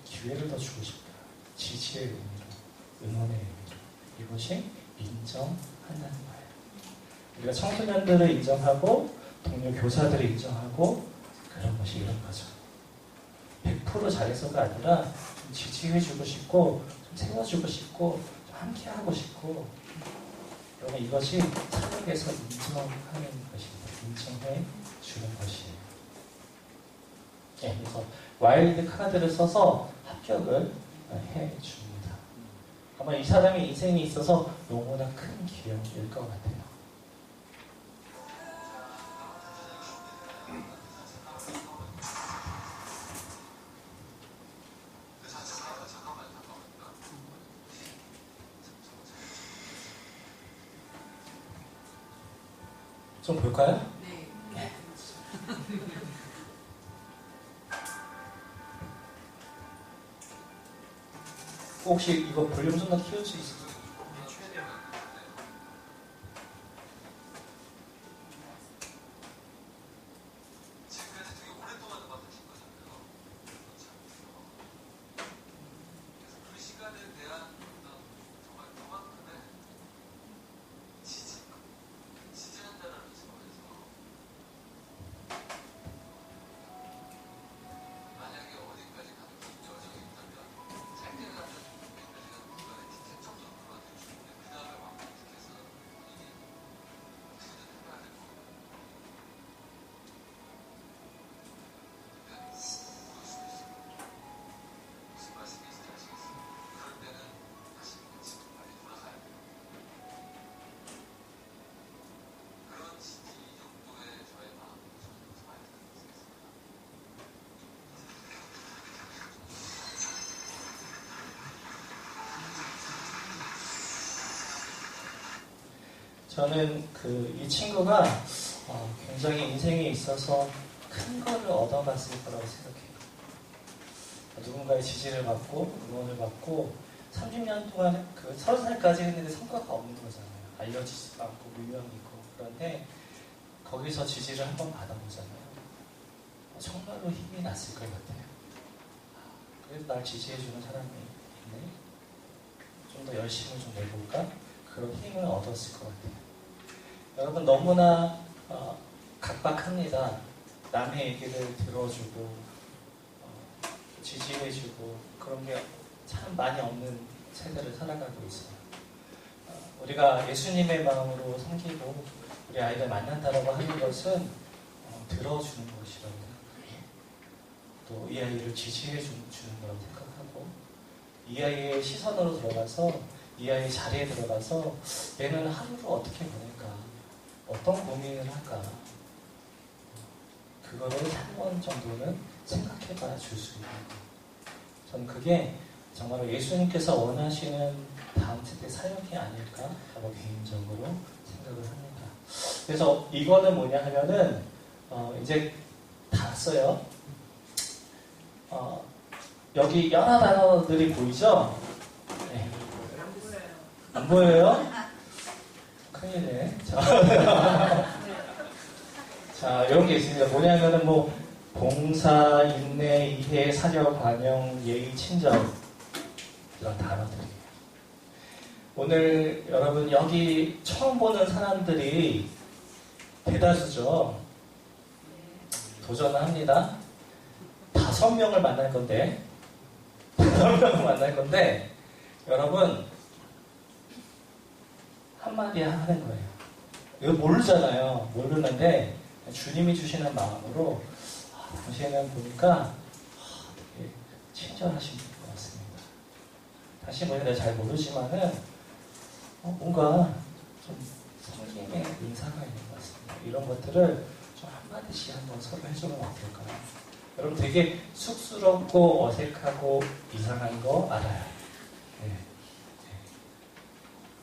기회를 더 주고 싶다. 지지의 의미로, 응원의 의미로. 이것이 인정한다는 거예요. 우리가 청소년들을 인정하고 동료 교사들을 인정하고 그런 것이 이런 거죠. 100% 잘해서가 아니라 좀 지지해주고 싶고 좀 세워주고 싶고 좀 함께하고 싶고 여러분 이것이 사역에서 인정하는 것입니다. 인정해 주는 것이에요. 네, 그래서 와일드 카드를 써서 합격을 해 줍니다. 아마 이 사람의 인생에 있어서 너무나 큰 기억일 것 같아요. 좀 볼까요? 네. 혹시 이거 볼륨 좀 더 키울 수 있을까요? 저는 이 친구가 굉장히 인생에 있어서 큰 거를 얻어갔을 거라고 생각해요. 누군가의 지지를 받고 응원을 받고 30년 동안 30살까지 했는데 성과가 없는 거잖아요. 알려지지도 않고 유명이고. 그런데 거기서 지지를 한번 받아보잖아요. 정말로 힘이 났을 것 같아요. 그래도 날 지지해주는 사람이 있네. 좀 더 열심히 좀 내볼까? 그런 힘을 얻었을 것 같아요. 여러분 너무나 각박합니다. 남의 얘기를 들어주고 지지해주고 그런 게 참 많이 없는 세대를 살아가고 있어요. 우리가 예수님의 마음으로 섬기고 우리 아이를 만난다라고 하는 것은 들어주는 것이라고 생각해요. 또 이 아이를 지지해주는 거라고 생각하고 이 아이의 시선으로 들어가서 이 아이의 자리에 들어가서 얘는 하루를 어떻게 보낼까? 어떤 고민을 할까? 그거를 한 번 정도는 생각해봐 줄 수 있는 거예요. 저는 그게 정말로 예수님께서 원하시는 다음 세대 사역이 아닐까라고 개인적으로 생각을 합니다. 그래서 이거는 뭐냐 하면은 이제 다 써요. 여기 여러 단어들이 보이죠? 네. 안 보여요? 큰일이네. 자, 이런 게 있습니다. 뭐냐면은 봉사, 인내, 이해, 사력, 관용, 예의, 친절 이런 단어들이에요. 오늘 여러분 여기 처음 보는 사람들이 대다수죠. 도전을 합니다. 5명을 만날 건데 여러분 한마디 하는 거예요. 이거 모르잖아요. 모르는데 주님이 주시는 마음으로 당신은 보니까 되게 친절하신 분 것 같습니다. 당신 보니까 내가 잘 모르지만은 뭔가 좀 성김의 은사가 있는 것 같습니다. 이런 것들을 좀 한마디씩 한번 서로 해주면 어떨까요? 여러분 되게 쑥스럽고 어색하고 이상한 거 알아요. 네. 네.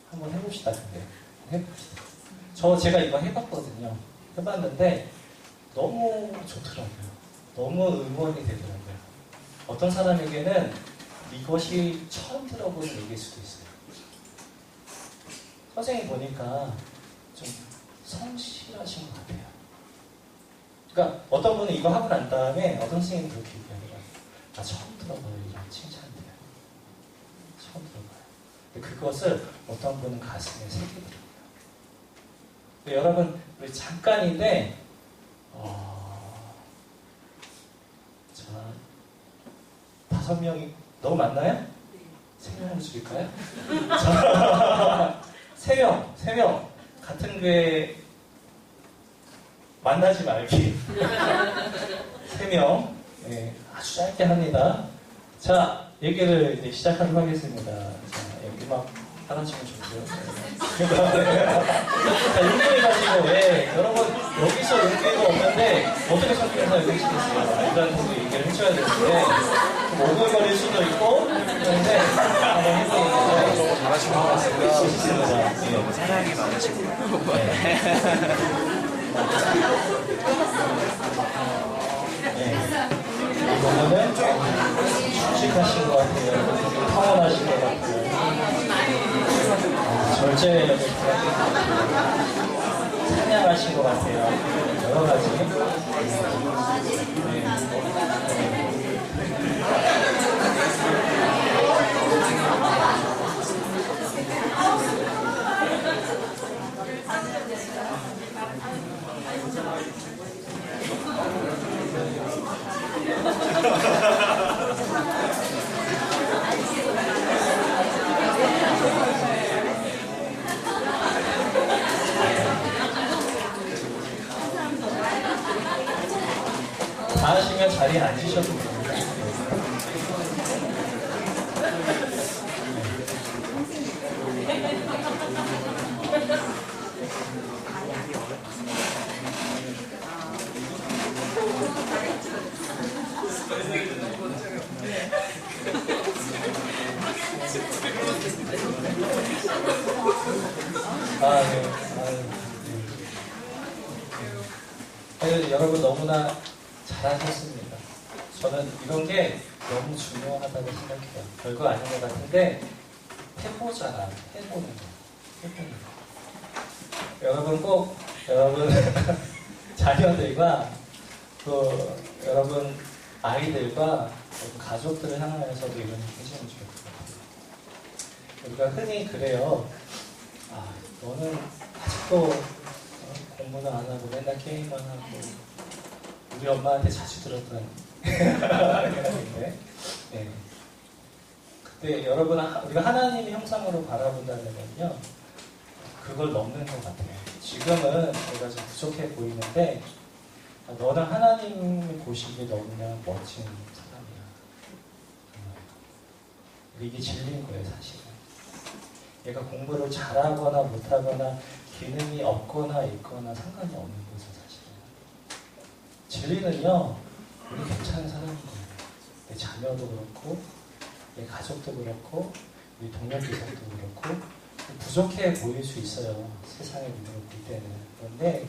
한번 해봅시다. 근데 해봅시다. 제가 이거 해봤거든요. 해봤는데 너무 좋더라고요. 너무 응원이 되더라고요. 어떤 사람에게는 이것이 처음 들어보는 얘기일 수도 있어요. 선생님 보니까 좀 성실하신 것 같아요. 그러니까 어떤 분은 이거 하고 난 다음에 어떤 선생님이 그렇게 얘기해요. 나 처음 들어봐요. 이런 칭찬들. 처음 들어봐요. 근데 그것을 어떤 분은 가슴에 새기더라고요. 여러분 우리 잠깐인데 자 5명이 너무 많나요? 네. 3명을 줄일까요? 자, 3명 같은 교회 만나지 말기 3명 네, 아주 짧게 합니다. 자 얘기를 이제 시작하도록 하겠습니다. 자, 여기 막 하나씩은 좋고요. 자, 용기를 가지고, 왜, 여러분, 여기서 용기가 없는데, 어떻게 성경에서 여기 시겠어요? 아이들한테도 얘기를 해줘야 되는데, 좀 오글거릴 수도 있고, 그런데, 한번 해보니까 너무 잘하신 것 같습니다. 너무 사랑이 많으시고요. 이거는 솔직하신 것 같아요. 타원하신 것 같아요. 절제력을 찬양하신 것 같아요. 여러 가지. 다 하시면 자리에 앉으셔도 됩니다. 네. 여러분 너무나 잘하셨습니다. 저는 이런 게 너무 중요하다고 생각해요. 별거 아닌 것 같은데 해보잖아. 해보는 거. 해보는 거. 여러분 꼭 여러분 자녀들과 또 여러분 아이들과 가족들을 향하여서도 이런 얘기 해주면 좋을 것 같아요. 우리가 흔히 그래요. 너는 아직도 공부는 안 하고 맨날 게임만 하고 우리 엄마한테 자주 들었던 생각인데 네. 그때 여러분 우리가 하나님의 형상으로 바라본다면요 그걸 넘는 것 같아요. 지금은 우리가 좀 부족해 보이는데 너는 하나님이 보시기에 너무나 멋진 사람이야. 이게 진리인 거예요 사실은. 얘가 공부를 잘하거나 못하거나 기능이 없거나 있거나 상관이 없는 거죠 사실은. 진리는요 우리 괜찮은 사람인 거예요. 내 자녀도 그렇고 내 가족도 그렇고 우리 동료 기사도 그렇고 부족해 보일 수 있어요. 세상의 눈으로 볼 때는. 그런데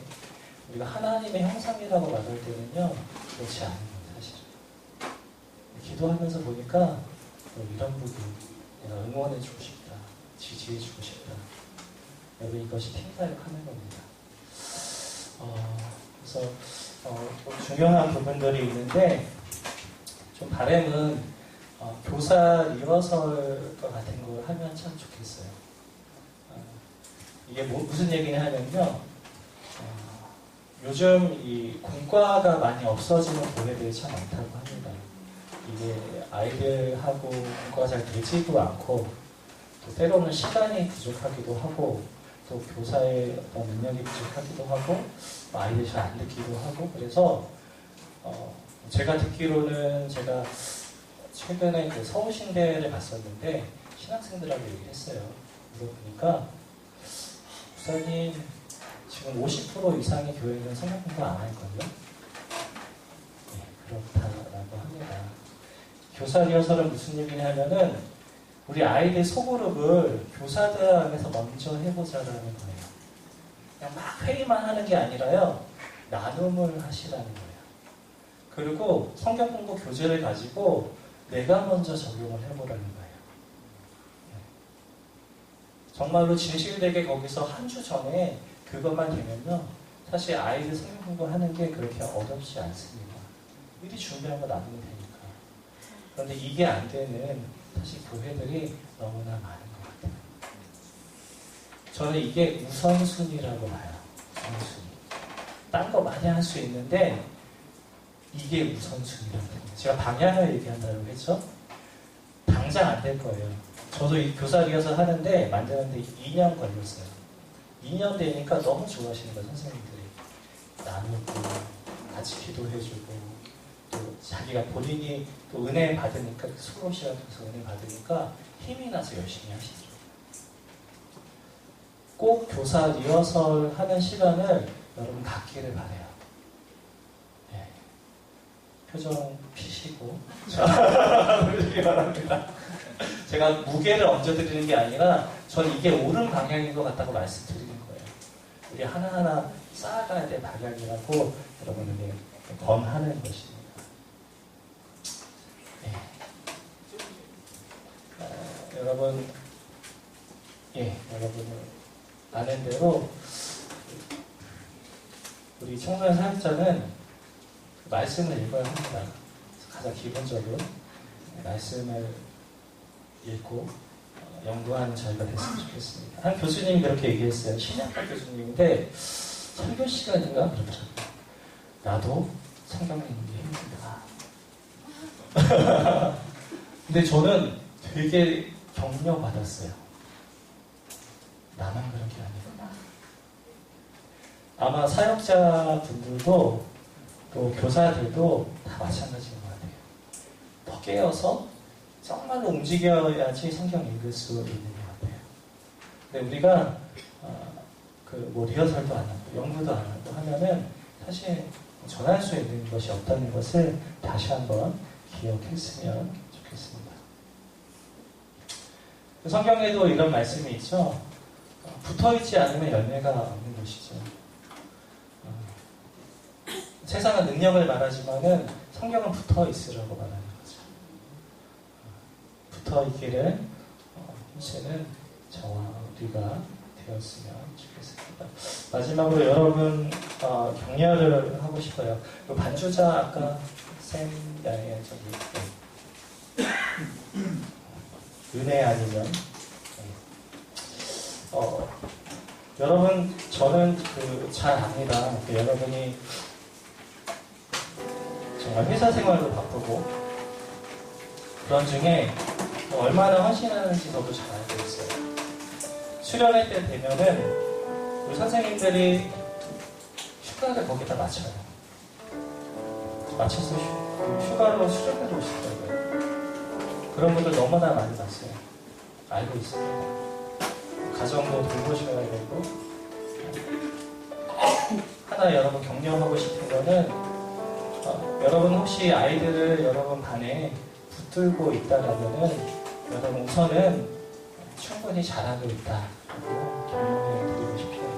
우리가 하나님의 형상이라고 말할 때는요 그렇지 않은 거예요 사실은. 기도하면서 보니까 이런 부분 내가 응원해주고 싶다. 지지해주고 싶다. 여러분 이것이 팀사역하는 겁니다. 그래서 중요한 부분들이 있는데 좀 바람은 교사 리허설 같은 걸 하면 참 좋겠어요. 이게 무슨 얘기냐 하면요. 요즘 이 공과가 많이 없어지는 교회들이 참 많다고 합니다. 이게 아이들하고 공과가 잘 되지도 않고 또 때로는 시간이 부족하기도 하고 또 교사의 어떤 능력이 부족하기도 하고 아이들이 잘 안 듣기도 하고 그래서 제가 듣기로는 제가 최근에 그 서울신대를 갔었는데 신학생들하고 얘기를 했어요. 물어보니까 목사님 지금 50% 이상의 교회는 성경 공부 안 할걸요? 네, 그렇다라고 합니다. 교사 리허설은 무슨 얘기냐면은 우리 아이들 소그룹을 교사들 안에서 먼저 해보자라는 거예요. 그냥 막 회의만 하는 게 아니라요. 나눔을 하시라는 거예요. 그리고 성경 공부 교재를 가지고 내가 먼저 적용을 해보라는 거예요. 정말로 진실되게 거기서 한 주 전에 그것만 되면요. 사실 아이들 성경 공부하는 게 그렇게 어렵지 않습니다. 미리 준비한 거 나누면 되니까. 그런데 이게 안 되는 사실 교회들이 너무나 많은 것 같아요. 저는 이게 우선순위라고 봐요. 우선순위. 딴 거 많이 할 수 있는데 이게 우선순위라고 해요. 제가 방향을 얘기한다고 했죠? 당장 안 될 거예요. 저도 이 교사 리허설 하는데 만드는데 2년 걸렸어요. 2년 되니까 너무 좋아하시는 거예요, 선생님들이. 나누고, 같이 기도해주고, 또 자기가 본인이 또 은혜 받으니까, 수업 시간 통해서 은혜 받으니까 힘이 나서 열심히 하시죠. 꼭 교사 리허설 하는 시간을 여러분 갖기를 바래요. 네. 표정 피시고. 그러시기 바랍니다. 제가 무게를 얹어드리는 게 아니라 전 이게 옳은 방향인 것 같다고 말씀드리는 거예요. 우리 하나하나 쌓아가야 될 방향이라고 여러분에게 권하는 것입니다. 네. 여러분, 여러분은 아는 대로 우리 청소년 사역자는 말씀을 읽어야 합니다. 가장 기본적으로 말씀을 읽고 연구하는 자리가 됐으면 좋겠습니다. 한 교수님이 그렇게 얘기했어요. 신약과 교수님인데 설교 시간인가 그렇더라고요. 나도 성경 읽는 게 힘들다. 근데 저는 되게 격려받았어요. 나만 그런 게 아니구나. 아마 사역자분들도 또 교사들도 다 마찬가지인 것 같아요. 더 깨어서 정말로 움직여야지 성경 읽을 수 있는 것 같아요. 근데 우리가 뭐 리허설도 안 하고 연구도 안 하고 하면은 사실 전할 수 있는 것이 없다는 것을 다시 한번 기억했으면 좋겠습니다. 성경에도 이런 말씀이 있죠. 붙어있지 않으면 열매가 없는 것이죠. 세상은 능력을 말하지만은 성경은 붙어있으라고 말하는 거죠. 붙어있기를 힘쓰는 저와 우리가 되었으면 좋겠습니다. 마지막으로 여러분 격려를 하고 싶어요. 반주자 아까 은혜 아니면 여러분 저는 잘 압니다. 여러분이 정말 회사 생활도 바쁘고 그런 중에 얼마나 헌신하는지 저도 잘 알고 있어요. 수련회 때 되면은 우리 선생님들이 휴가를 거기다 맞춰요. 맞춰서 휴가로 수련회로 오시더라고요. 그런 분들 너무나 많이 봤어요. 알고 있습니다. 가정도 돌보셔야 되고 하나 여러분 격려하고 싶은 거는 여러분 혹시 아이들을 여러분 반에 붙들고 있다라면은 여러분 우선은 충분히 잘하고 있다고 격려해 드리고 싶어요.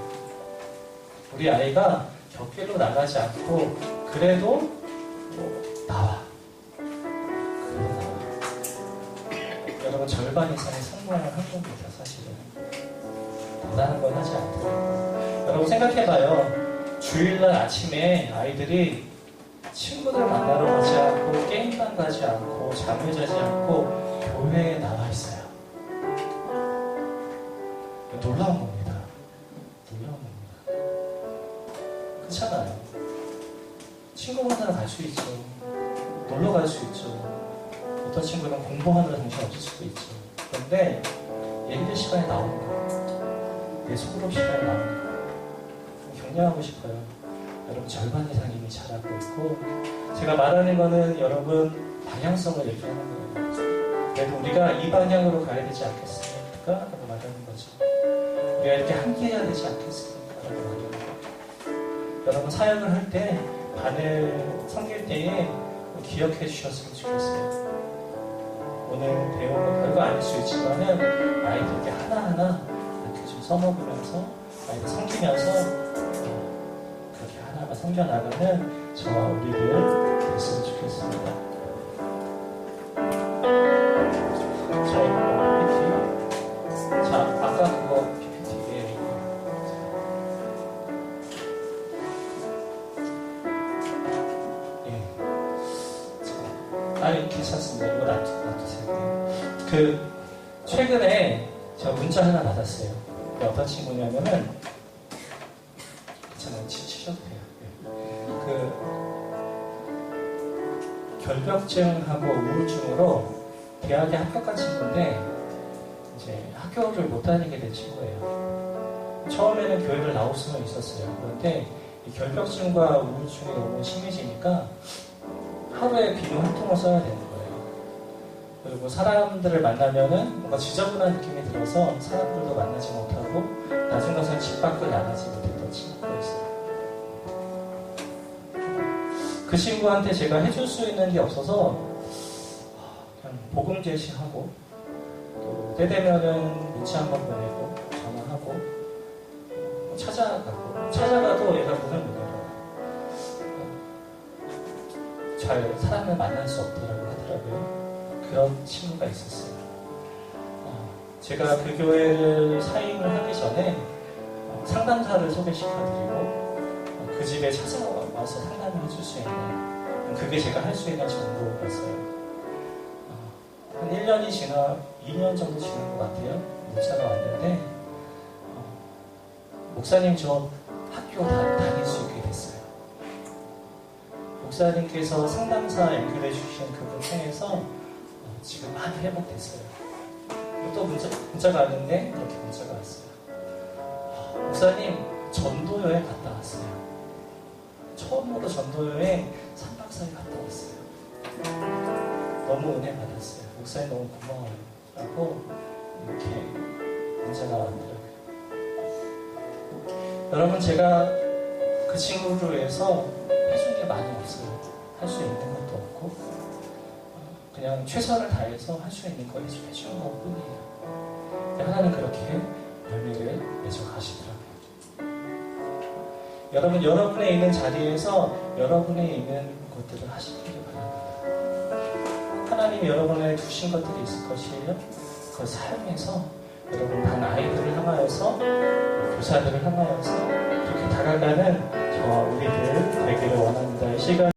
우리 아이가 격길로 나가지 않고 그래도 나와. 여러분 절반 이상의 성공을 한 겁니다. 사실은 대단한 건 하지 않더라고요. 여러분 생각해봐요. 주일날 아침에 아이들이 친구들 만나러 가지 않고 게임방 가지 않고 잠을 자지 않고 교회에 나와 있어요. 놀라운 겁니다. 놀라운 겁니다. 그렇잖아요. 친구 만나러 갈 수 있죠. 놀러 갈 수 있죠. 어떤 친구는 공부하느라 정신 없을 수도 있죠. 그런데 예배 시간에 나오는 거예요. 내 소그룹 시간에 나오는 거예요. 격려하고 싶어요. 여러분 절반 이상 이미 잘하고 있고, 제가 말하는 거는 여러분 방향성을 얘기하는 거예요. 그래도 우리가 이 방향으로 가야 되지 않겠습니까? 라고 말하는 거죠. 우리가 이렇게 함께 해야 되지 않겠습니까? 라고 말하는 거예요. 여러분 사역을 할 때 반을 섬길 때에 기억해 주셨으면 좋겠어요. 오늘 배운 거 별거 아닐 수 있지만은 아이들께 하나하나 이렇게 좀 써먹으면서 아이들 섬기면서 그렇게 하나가 섬겨나가는 저와 우리들 됐으면 좋겠습니다. 저희 PPT. 자, 아까 그거 PPT에 아니 괜찮습니다. 이거 놔두세요. 최근에 제가 문자 하나 받았어요. 어떤 친구냐면은 괜찮아요. 치셔도 돼요. 결벽증하고 우울증으로 대학에 합격한 친구인데 이제 학교를 못 다니게 된 친구예요. 처음에는 교회를 나올 수는 있었어요. 그런데 이 결벽증과 우울증이 너무 심해지니까 하루에 비누 한 통을 써야 되는 거예요. 그리고 사람들을 만나면은 뭔가 지저분한 느낌이 들어서 사람들도 만나지 못하고 나중 가서는 집 밖을 나가지 못했던 친구가 있어요. 그 친구한테 제가 해줄 수 있는 게 없어서 그냥 복음 제시하고 또 때 되면은 문자 한번 보내고 전화하고 찾아가도 얘가 문을 못 열어요. 잘 사람을 만날 수 없더라고 하더라고요. 그런 친구가 있었어요. 제가 그 교회를 사임을 하기 전에 상담사를 소개시켜드리고 그 집에 찾아와서 상담을 해줄 수 있는, 그게 제가 할 수 있는 정보였어요. 한 1년이 지나 2년 정도 지난 것 같아요. 문자가 왔는데 목사님 저 학교 다닐 수 있게 됐어요. 목사님께서 상담사 연결해 주신 그분 통해서 지금 많이 회복됐어요. 또 문자가 왔는데 이렇게 문자가 왔어요. 목사님 전도 여행 갔다 왔어요. 처음으로 전도 여행 3박 4일 갔다 왔어요. 너무 은혜 받았어요. 목사님 너무 고마워요. 라고 이렇게 문자가 왔더라고요. 여러분 제가 그 친구를 위해서 해준 게 많이 없어요. 할 수 있는 것도 없고 그냥 최선을 다해서 할 수 있는 거 해주는 것 뿐이에요. 하나님 그렇게 열매를 맺어 가시더라고요. 여러분 여러분의 있는 자리에서 여러분의 있는 것들을 하시길 바랍니다. 하나님이 여러분에게 주신 것들이 있을 것이에요. 그걸 사용해서 여러분 반 아이들을 향하여서 교사들을 향하여서 그렇게 다가가는 저와 우리들 되기를 원합니다. 이 시간